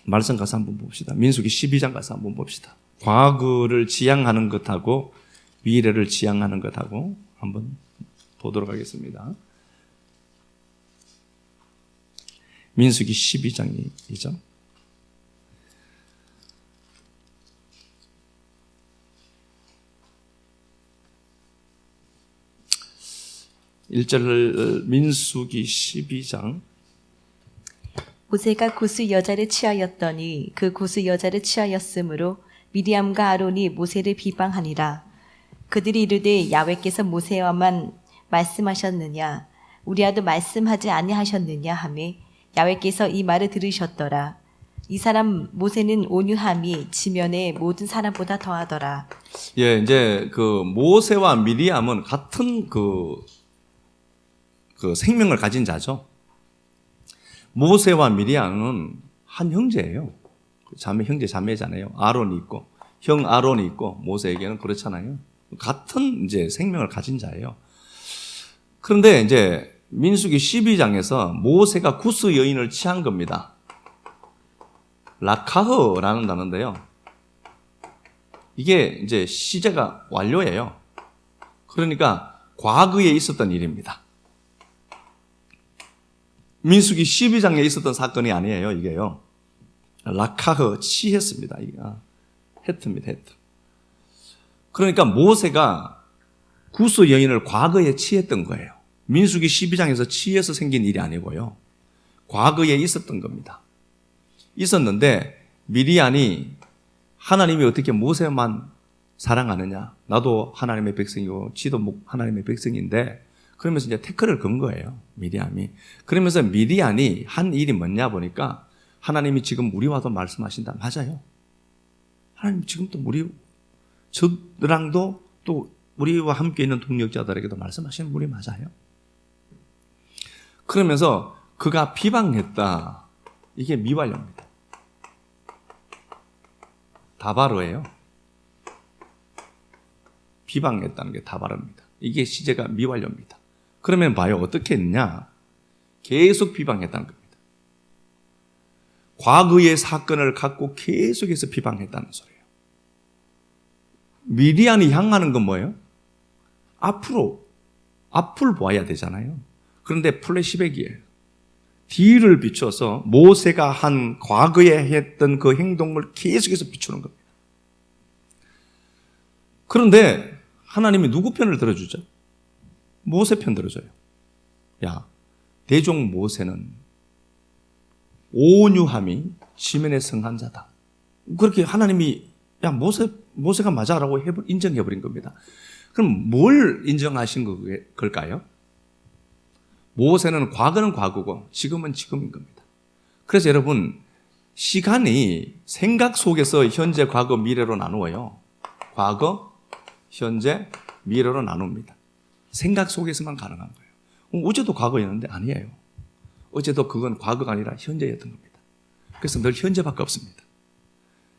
말씀 가서 한번 봅시다. 민수기 12장 가서 한번 봅시다. 과거를 지향하는 것하고 미래를 지향하는 것하고 한번 보도록 하겠습니다. 민수기 12장이죠. 1절 민수기 12장. 모세가 구스 여자를 취하였더니 그 구스 여자를 취하였으므로 미리암과 아론이 모세를 비방하니라. 그들이 이르되 야훼께서 모세와만 말씀하셨느냐 우리와도 말씀하지 아니하셨느냐 하매 야훼께서 이 말을 들으셨더라. 이 사람 모세는 온유함이 지면의 모든 사람보다 더하더라. 예, 이제 그 모세와 미리암은 같은 그 생명을 가진 자죠. 모세와 미리암은 한 형제예요. 형제 자매잖아요. 아론이 있고 형 아론이 있고 모세에게는 그렇잖아요. 같은 이제 생명을 가진 자예요. 그런데 이제 민수기 12장에서 모세가 구스 여인을 취한 겁니다. 라카흐라는 단어인데요. 이게 이제 시제가 완료예요. 그러니까 과거에 있었던 일입니다. 민수기 12장에 있었던 사건이 아니에요, 이게요. 라카흐, 취했습니다. 헤트입니다, 헤트. 그러니까 모세가 구스 여인을 과거에 취했던 거예요. 민수기 12장에서 취해서 생긴 일이 아니고요. 과거에 있었던 겁니다. 있었는데 미리암이 하나님이 어떻게 모세만 사랑하느냐? 나도 하나님의 백성이고 지도 하나님의 백성인데 그러면서 이제 태클을 건 거예요. 미리암이. 그러면서 미리암이 한 일이 뭐냐 보니까 하나님이 지금 우리와도 말씀하신다. 맞아요. 하나님 지금 또 저랑도 또 우리와 함께 있는 동력자들에게도 말씀하시는 분이 맞아요. 그러면서 그가 비방했다. 이게 미완료입니다. 다바로예요. 비방했다는 게 다바로입니다. 이게 시제가 미완료입니다. 그러면 봐요. 어떻게 했느냐? 계속 비방했다는 겁니다. 과거의 사건을 갖고 계속해서 비방했다는 소리예요. 미디안이 향하는 건 뭐예요? 앞을 보아야 되잖아요. 그런데 플래시백이에요. 뒤를 비춰서 모세가 한 과거에 했던 그 행동을 계속해서 비추는 겁니다. 그런데 하나님이 누구 편을 들어주죠? 모세 편 들어줘요. 야, 대종 모세는 온유함이 지면의 성한자다. 그렇게 하나님이 야 모세가 맞아라고 인정해버린 겁니다. 그럼 뭘 인정하신 걸까요? 모세는 과거는 과거고 지금은 지금인 겁니다. 그래서 여러분 시간이 생각 속에서 현재, 과거, 미래로 나누어요. 과거, 현재, 미래로 나눕니다. 생각 속에서만 가능한 거예요. 어제도 과거였는데 아니에요. 어제도 그건 과거가 아니라 현재였던 겁니다. 그래서 늘 현재밖에 없습니다.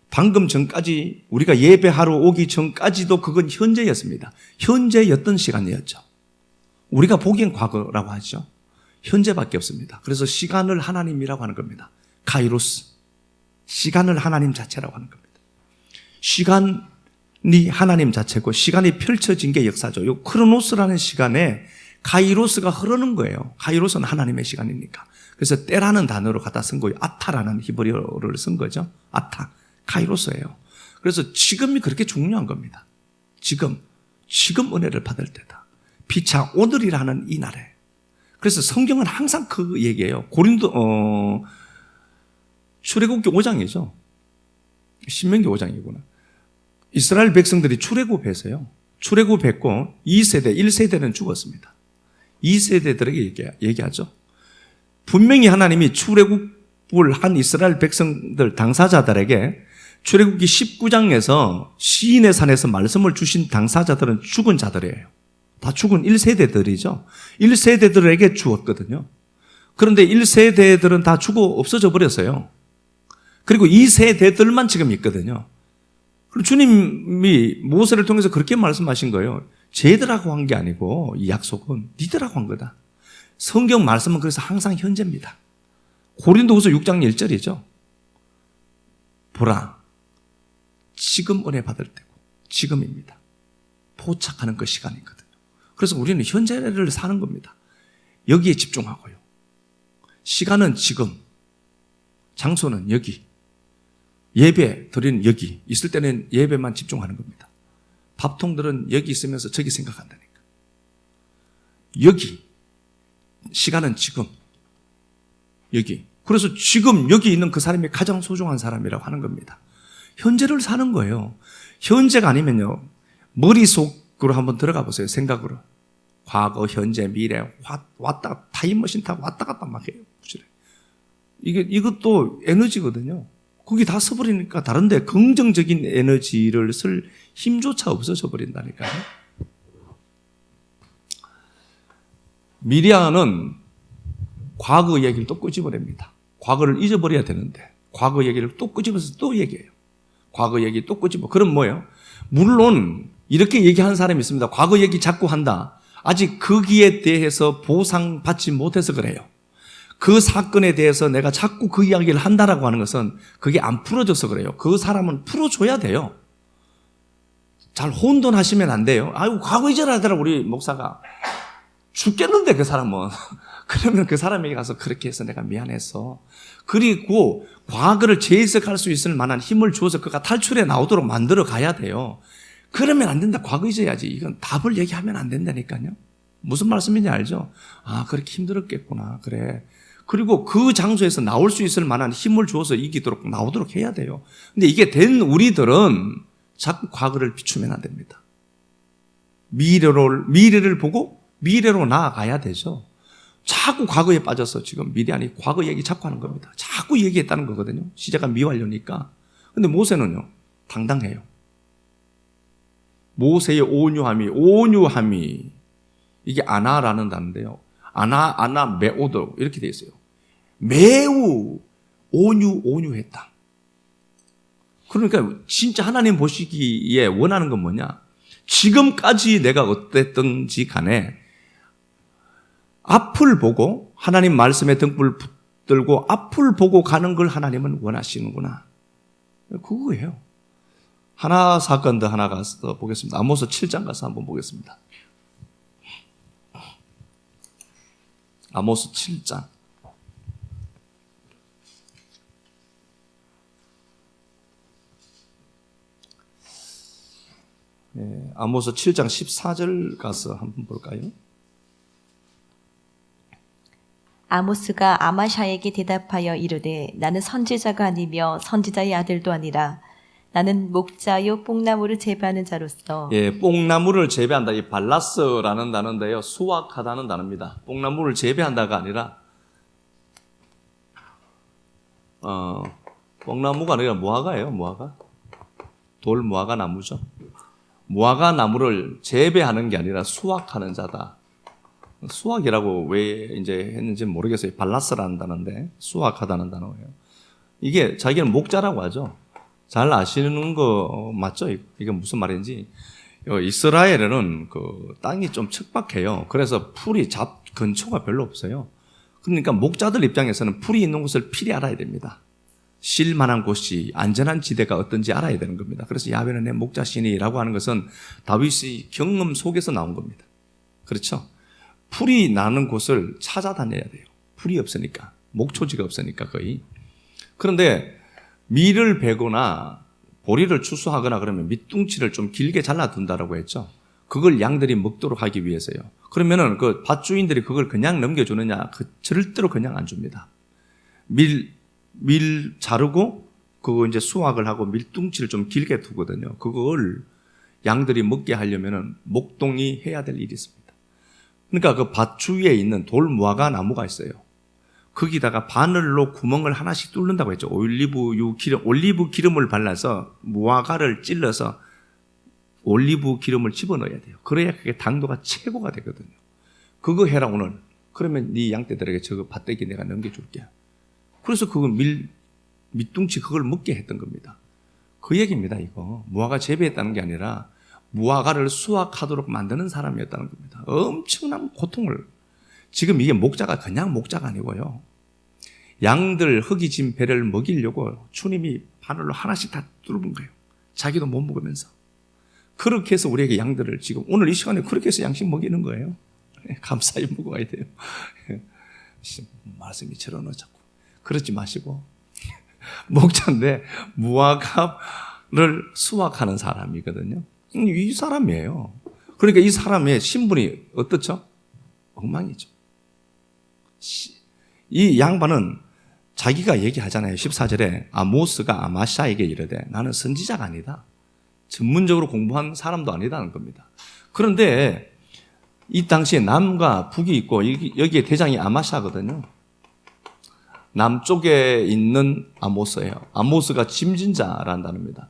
방금 전까지 우리가 예배하러 오기 전까지도 그건 현재였습니다. 현재였던 시간이었죠. 우리가 보기엔 과거라고 하죠. 현재밖에 없습니다. 그래서 시간을 하나님이라고 하는 겁니다. 카이로스. 시간을 하나님 자체라고 하는 겁니다. 시간이 하나님 자체고 시간이 펼쳐진 게 역사죠. 이 크로노스라는 시간에 카이로스가 흐르는 거예요. 카이로스는 하나님의 시간이니까. 그래서 때라는 단어로 갖다 쓴 거예요. 아타라는 히브리어를 쓴 거죠. 아타. 카이로스예요. 그래서 지금이 그렇게 중요한 겁니다. 지금 은혜를 받을 때다. 피차 오늘이라는 이 날에. 그래서 성경은 항상 그 얘기예요. 출애굽기 5장이죠. 신명기 5장이구나. 이스라엘 백성들이 출애굽했어요. 출애굽했고 2세대, 1세대는 죽었습니다. 2세대들에게 얘기하죠. 분명히 하나님이 출애굽을 한 이스라엘 백성들 당사자들에게 출애굽기 19장에서 시인의 산에서 말씀을 주신 당사자들은 죽은 자들이에요. 다 죽은 1세대들이죠. 1세대들에게 주었거든요. 그런데 1세대들은 다 죽어 없어져 버렸어요. 그리고 2세대들만 지금 있거든요. 그리고 주님이 모세를 통해서 그렇게 말씀하신 거예요. 쟤들하고 한 게 아니고 이 약속은 니들하고 한 거다. 성경 말씀은 그래서 항상 현재입니다. 고린도후서 6장 1절이죠. 보라, 지금 은혜 받을 때고 지금입니다. 포착하는 그 시간이거든요. 그래서 우리는 현재를 사는 겁니다. 여기에 집중하고요. 시간은 지금, 장소는 여기, 예배 드리는 여기, 있을 때는 예배만 집중하는 겁니다. 밥통들은 여기 있으면서 저기 생각한다니까. 여기, 시간은 지금, 여기. 그래서 지금 여기 있는 그 사람이 가장 소중한 사람이라고 하는 겁니다. 현재를 사는 거예요. 현재가 아니면요, 머릿속으로 한번 들어가 보세요. 생각으로. 과거, 현재, 미래, 왔다, 타임머신 타고 왔다 갔다 막 해요. 이것도 에너지거든요. 거기 다 써버리니까 다른데 긍정적인 에너지를 쓸 힘조차 없어져 버린다니까요. 미리아는 과거 얘기를 또 끄집어냅니다. 과거를 잊어버려야 되는데 과거 얘기를 또 끄집어서 또 얘기해요. 과거 얘기 또 끄집어. 그럼 뭐예요? 물론 이렇게 얘기하는 사람이 있습니다. 과거 얘기 자꾸 한다. 아직 거기에 대해서 보상받지 못해서 그래요. 그 사건에 대해서 내가 자꾸 그 이야기를 한다라고 하는 것은 그게 안 풀어져서 그래요. 그 사람은 풀어줘야 돼요. 잘 혼돈하시면 안 돼요. 아이고, 과거 잊어라더라, 우리 목사가. 죽겠는데, 그 사람은. 그러면 그 사람에게 가서 그렇게 해서 내가 미안했어. 그리고 과거를 재해석할 수 있을 만한 힘을 주어서 그가 탈출해 나오도록 만들어 가야 돼요. 그러면 안 된다. 과거 잊어야지. 이건 답을 얘기하면 안 된다니까요. 무슨 말씀인지 알죠? 아, 그렇게 힘들었겠구나. 그래. 그리고 그 장소에서 나올 수 있을 만한 힘을 주어서 이기도록 나오도록 해야 돼요. 근데 이게 된 우리들은 자꾸 과거를 비추면 안 됩니다. 미래를 보고 미래로 나아가야 되죠. 자꾸 과거에 빠져서 지금 미디안이 과거 얘기 자꾸 하는 겁니다. 자꾸 얘기했다는 거거든요. 시제가 미완료니까. 근데 모세는요, 당당해요. 모세의 온유함이 이게 아나라는 단어인데요. 아나 메오도 이렇게 되어 있어요. 매우 온유했다. 그러니까 진짜 하나님 보시기에 원하는 건 뭐냐? 지금까지 내가 어땠든지 간에 앞을 보고 하나님 말씀에 등불 붙들고 앞을 보고 가는 걸 하나님은 원하시는구나. 그거예요. 하나 사건 더 하나 가서 보겠습니다. 아모스 7장 가서 한번 보겠습니다. 아모스 7장. 네, 아모스 7장 14절 가서 한번 볼까요? 아모스가 아마샤에게 대답하여 이르되 나는 선지자가 아니며 선지자의 아들도 아니라 나는 목자요 뽕나무를 재배하는 자로서. 예, 뽕나무를 재배한다. 이 발라스라는 단어인데요. 수확하다는 단어입니다. 뽕나무를 재배한다가 아니라 뽕나무가 아니라 무화과예요. 무화과. 돌 무화과 나무죠. 무화과 나무를 재배하는 게 아니라 수확하는 자다. 수확이라고 왜 이제 했는지 모르겠어요. 발라스라는 단어인데 수확하다는 단어예요. 이게 자기는 목자라고 하죠. 잘 아시는 거 맞죠? 이게 무슨 말인지. 이스라엘에는 그 땅이 좀 척박해요. 그래서 풀이 근처가 별로 없어요. 그러니까 목자들 입장에서는 풀이 있는 곳을 필히 알아야 됩니다. 쉴 만한 곳이 안전한 지대가 어떤지 알아야 되는 겁니다. 그래서 야훼는 내 목자시니라고 하는 것은 다윗의 경험 속에서 나온 겁니다. 그렇죠? 풀이 나는 곳을 찾아다녀야 돼요. 풀이 없으니까. 목초지가 없으니까 거의. 그런데 밀을 베거나 보리를 추수하거나 그러면 밑둥치를 좀 길게 잘라둔다라고 했죠. 그걸 양들이 먹도록 하기 위해서요. 그러면은 그 밭주인들이 그걸 그냥 넘겨주느냐? 절대로 그냥 안 줍니다. 밀 자르고 그거 이제 수확을 하고 밀둥치를 좀 길게 두거든요. 그걸 양들이 먹게 하려면은 목동이 해야 될 일이 있습니다. 그러니까 그 밭 주위에 있는 돌 무화과 나무가 있어요. 거기다가 바늘로 구멍을 하나씩 뚫는다고 했죠. 올리브 기름을 발라서 무화과를 찔러서 올리브 기름을 집어넣어야 돼요. 그래야 그게 당도가 최고가 되거든요. 그거 해라 오늘. 그러면 네 양떼들에게 저거 밭대기 내가 넘겨줄게. 그래서 그거 밑둥치 그걸 먹게 했던 겁니다. 그 얘기입니다. 이거 무화과 재배했다는 게 아니라 무화과를 수확하도록 만드는 사람이었다는 겁니다. 엄청난 고통을. 지금 이게 목자가 그냥 목자가 아니고요. 양들 흙이 배를 먹이려고 주님이 바늘로 하나씩 다 뚫은 거예요. 자기도 못 먹으면서. 그렇게 해서 우리에게 양들을 지금 오늘 이 시간에 그렇게 해서 양식 먹이는 거예요. 감사히 먹어야 돼요. 말씀이 저러노 자꾸. 그러지 마시고 목자인데 무화과를 수확하는 사람이거든요. 이 사람이에요. 그러니까 이 사람의 신분이 어떻죠? 엉망이죠. 이 양반은 자기가 얘기하잖아요. 14절에 아모스가 아마샤에게 이르되 나는 선지자가 아니다. 전문적으로 공부한 사람도 아니다는 겁니다. 그런데 이 당시에 남과 북이 있고 여기에 대장이 아마샤거든요. 남쪽에 있는 아모스예요. 아모스가 짐진자라는 단어입니다.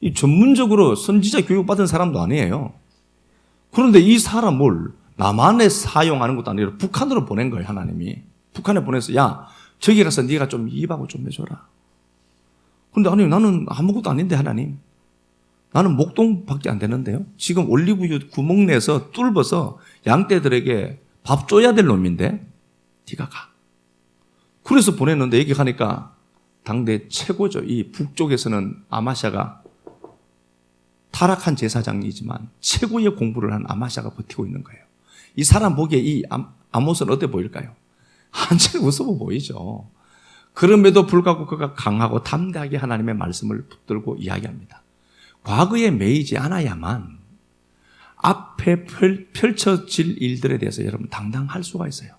이 전문적으로 선지자 교육받은 사람도 아니에요. 그런데 이 사람을 남한에 사용하는 것도 아니라 북한으로 보낸 거예요. 하나님이. 북한에 보내서 야 저기 가서 네가 좀 입하고 좀 해줘라. 그런데 아니 나는 아무것도 아닌데 하나님. 나는 목동밖에 안 되는데요. 지금 올리브유 구멍 내서 뚫어서 양떼들에게 밥 줘야 될 놈인데 네가 가. 그래서 보냈는데 여기 가니까 당대 최고죠. 이 북쪽에서는 아마샤가 타락한 제사장이지만 최고의 공부를 한 아마샤가 버티고 있는 거예요. 이 사람 보기에 이 아모스는 어때 보일까요? 한참 우스워 보이죠. 그럼에도 불구하고 그가 강하고 담대하게 하나님의 말씀을 붙들고 이야기합니다. 과거에 매이지 않아야만 앞에 펼쳐질 일들에 대해서 여러분 당당할 수가 있어요.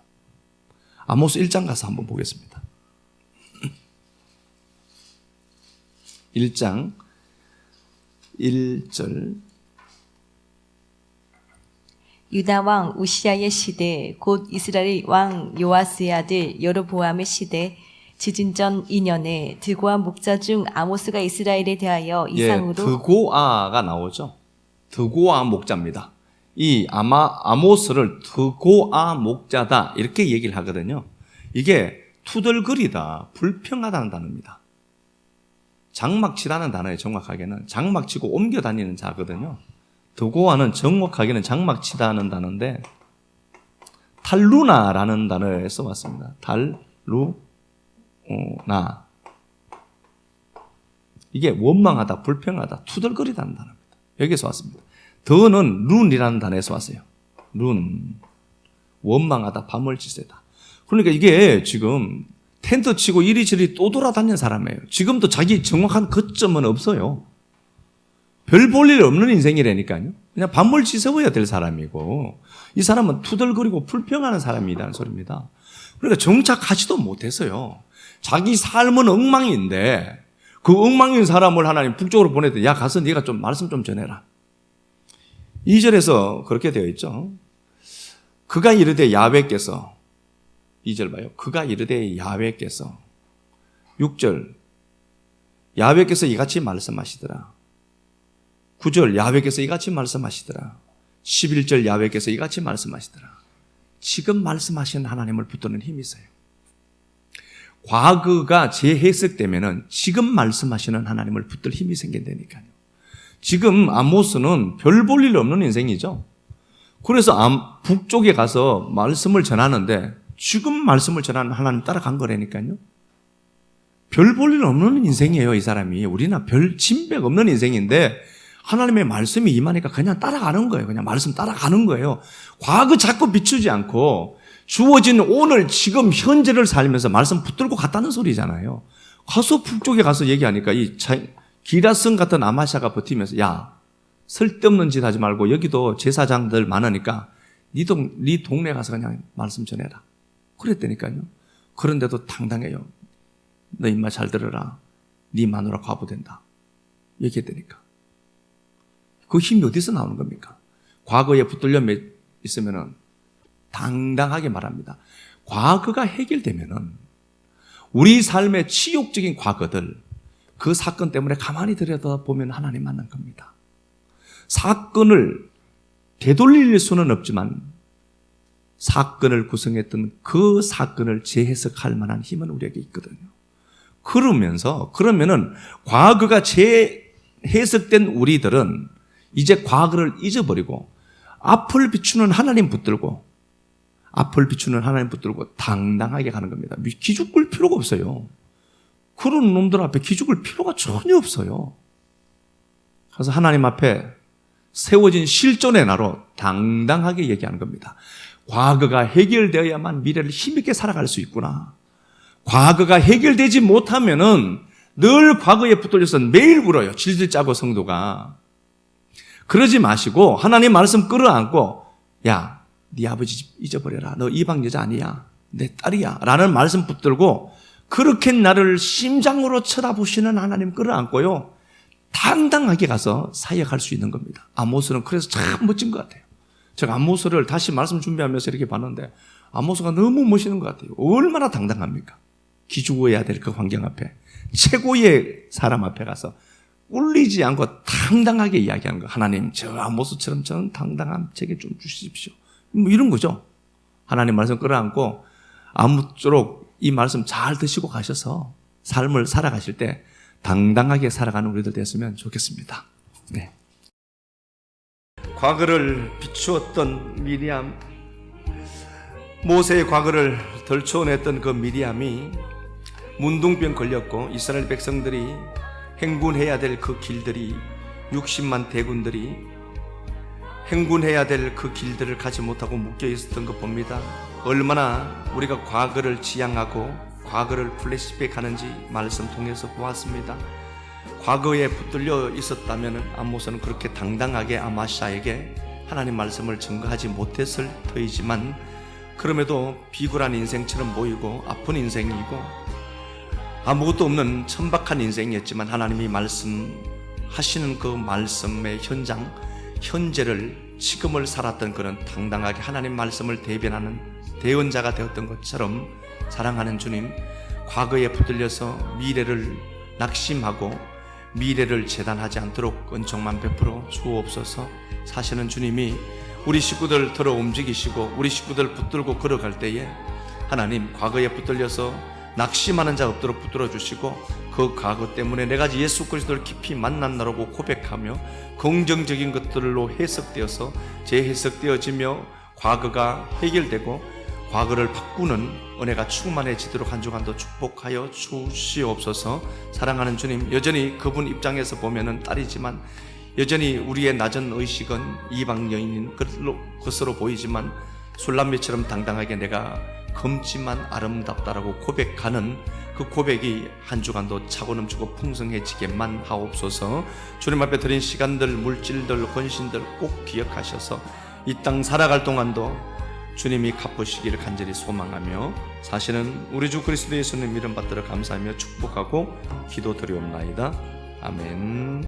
아모스 1장 가서 한번 보겠습니다. 1장 1절 유다 왕 우시아의 시대 곧 이스라엘 왕 요아스의 아들 여로보암의 시대 지진 전 2년에 드고아 목자 중 아모스가 이스라엘에 대하여 이상으로 드고아가 나오죠. 드고아 목자입니다. 이 아모스를 드고아 목자다 이렇게 얘기를 하거든요. 이게 투덜거리다, 불평하다는 단어입니다. 장막치다는 단어에 정확하게는 장막치고 옮겨 다니는 자거든요. 드고아는 정확하게는 장막치다는 단어인데 탈루나라는 단어에 써왔습니다. 탈루나. 이게 원망하다, 불평하다, 투덜거리다는 단어입니다. 여기서 왔습니다. 더는 룬이라는 단어에서 왔어요. 룬. 원망하다, 밤을지새다. 그러니까 이게 지금 텐트 치고 이리저리 또 돌아다니는 사람이에요. 지금도 자기 정확한 거점은 없어요. 별 볼 일 없는 인생이라니까요. 그냥 밤을지새워야 될 사람이고 이 사람은 투덜거리고 불평하는 사람이라는 소리입니다. 그러니까 정착하지도 못했어요. 자기 삶은 엉망인데 그 엉망인 사람을 하나님 북쪽으로 보내더니 야 가서 네가 좀 말씀 좀 전해라. 2절에서 그렇게 되어 있죠. 그가 이르되 야훼께서 2절 봐요. 그가 이르되 야훼께서 6절 야훼께서 이같이 말씀하시더라. 9절 야훼께서 이같이 말씀하시더라. 11절 야훼께서 이같이 말씀하시더라. 지금 말씀하시는 하나님을 붙드는 힘이 있어요. 과거가 재해석되면은 지금 말씀하시는 하나님을 붙들 힘이 생긴다니까요. 지금 아모스는 별 볼 일 없는 인생이죠. 그래서 북쪽에 가서 말씀을 전하는데 지금 말씀을 전하는 하나님 따라간 거라니까요. 별 볼 일 없는 인생이에요, 이 사람이. 우리는 별 진백 없는 인생인데 하나님의 말씀이 임하니까 그냥 따라가는 거예요. 그냥 말씀 따라가는 거예요. 과거 자꾸 비추지 않고 주어진 오늘 지금 현재를 살면서 말씀 붙들고 갔다는 소리잖아요. 가서 북쪽에 가서 얘기하니까 이 기라성 같은 아마샤가 버티면서 야, 쓸데없는 짓 하지 말고 여기도 제사장들 많으니까 네 동네 가서 그냥 말씀 전해라. 그랬다니까요. 그런데도 당당해요. 너 임마 잘 들어라. 네 마누라 과부된다. 얘기했다니까. 그 힘이 어디서 나오는 겁니까? 과거에 붙들려 있으면은 당당하게 말합니다. 과거가 해결되면은 우리 삶의 치욕적인 과거들, 그 사건 때문에 가만히 들여다보면 하나님 만난 겁니다. 사건을 되돌릴 수는 없지만 사건을 구성했던 그 사건을 재해석할 만한 힘은 우리에게 있거든요. 그러면은 과거가 재해석된 우리들은 이제 과거를 잊어버리고 앞을 비추는 하나님 붙들고 당당하게 가는 겁니다. 기죽을 필요가 없어요. 그런 놈들 앞에 기죽을 필요가 전혀 없어요. 그래서 하나님 앞에 세워진 실존의 나로 당당하게 얘기하는 겁니다. 과거가 해결되어야만 미래를 힘있게 살아갈 수 있구나. 과거가 해결되지 못하면은 늘 과거에 붙들려서 매일 울어요. 질질 짜고 성도가. 그러지 마시고 하나님 말씀 끌어안고 야, 네 아버지 잊어버려라. 너 이방 여자 아니야. 내 딸이야. 라는 말씀 붙들고 그렇게 나를 심장으로 쳐다보시는 하나님 끌어안고요. 당당하게 가서 사역할 수 있는 겁니다. 아모스는 그래서 참 멋진 것 같아요. 제가 아모스를 다시 말씀 준비하면서 이렇게 봤는데 아모스가 너무 멋있는 것 같아요. 얼마나 당당합니까? 기죽어야 될 그 환경 앞에 최고의 사람 앞에 가서 꿀리지 않고 당당하게 이야기하는 거. 하나님, 저 아모스처럼 저는 당당함 제게 좀 주십시오. 뭐 이런 거죠. 하나님 말씀 끌어안고 아무쪼록 이 말씀 잘 드시고 가셔서 삶을 살아가실 때 당당하게 살아가는 우리들 됐으면 좋겠습니다. 네. 과거를 비추었던 미리암, 모세의 과거를 덜쳐냈던 그 미리암이 문둥병 걸렸고 이스라엘 백성들이 행군해야 될 그 길들이 60만 대군들이 행군해야 될 그 길들을 가지 못하고 묶여 있었던 거 봅니다. 얼마나 우리가 과거를 지향하고 과거를 플래시백하는지 말씀 통해서 보았습니다. 과거에 붙들려 있었다면 아모스는 그렇게 당당하게 아마샤에게 하나님 말씀을 증거하지 못했을 터이지만 그럼에도 비굴한 인생처럼 보이고 아픈 인생이고 아무것도 없는 천박한 인생이었지만 하나님이 말씀하시는 그 말씀의 현재를 지금을 살았던 그런 당당하게 하나님 말씀을 대변하는 대언자가 되었던 것처럼 사랑하는 주님, 과거에 붙들려서 미래를 낙심하고 미래를 재단하지 않도록 은총만 베풀어 주옵소서. 사실은 주님이 우리 식구들 들어 움직이시고 우리 식구들 붙들고 걸어갈 때에 하나님 과거에 붙들려서 낙심하는 자 없도록 붙들어 주시고 그 과거 때문에 내가 예수 그리스도를 깊이 만났나라고 고백하며 긍정적인 것들로 해석되어서 재해석되어지며 과거가 해결되고 과거를 바꾸는 은혜가 충만해지도록 한 주간도 축복하여 주시옵소서. 사랑하는 주님, 여전히 그분 입장에서 보면은 딸이지만 여전히 우리의 낮은 의식은 이방 여인인 것으로 보이지만 술람미처럼 당당하게 내가 검지만 아름답다라고 고백하는 그 고백이 한 주간도 차고 넘치고 풍성해지게만 하옵소서. 주님 앞에 드린 시간들, 물질들, 헌신들 꼭 기억하셔서 이 땅 살아갈 동안도 주님이 갚으시기를 간절히 소망하며 사실은 우리 주 그리스도 예수님 이름 받들어 감사하며 축복하고 기도드리옵나이다. 아멘.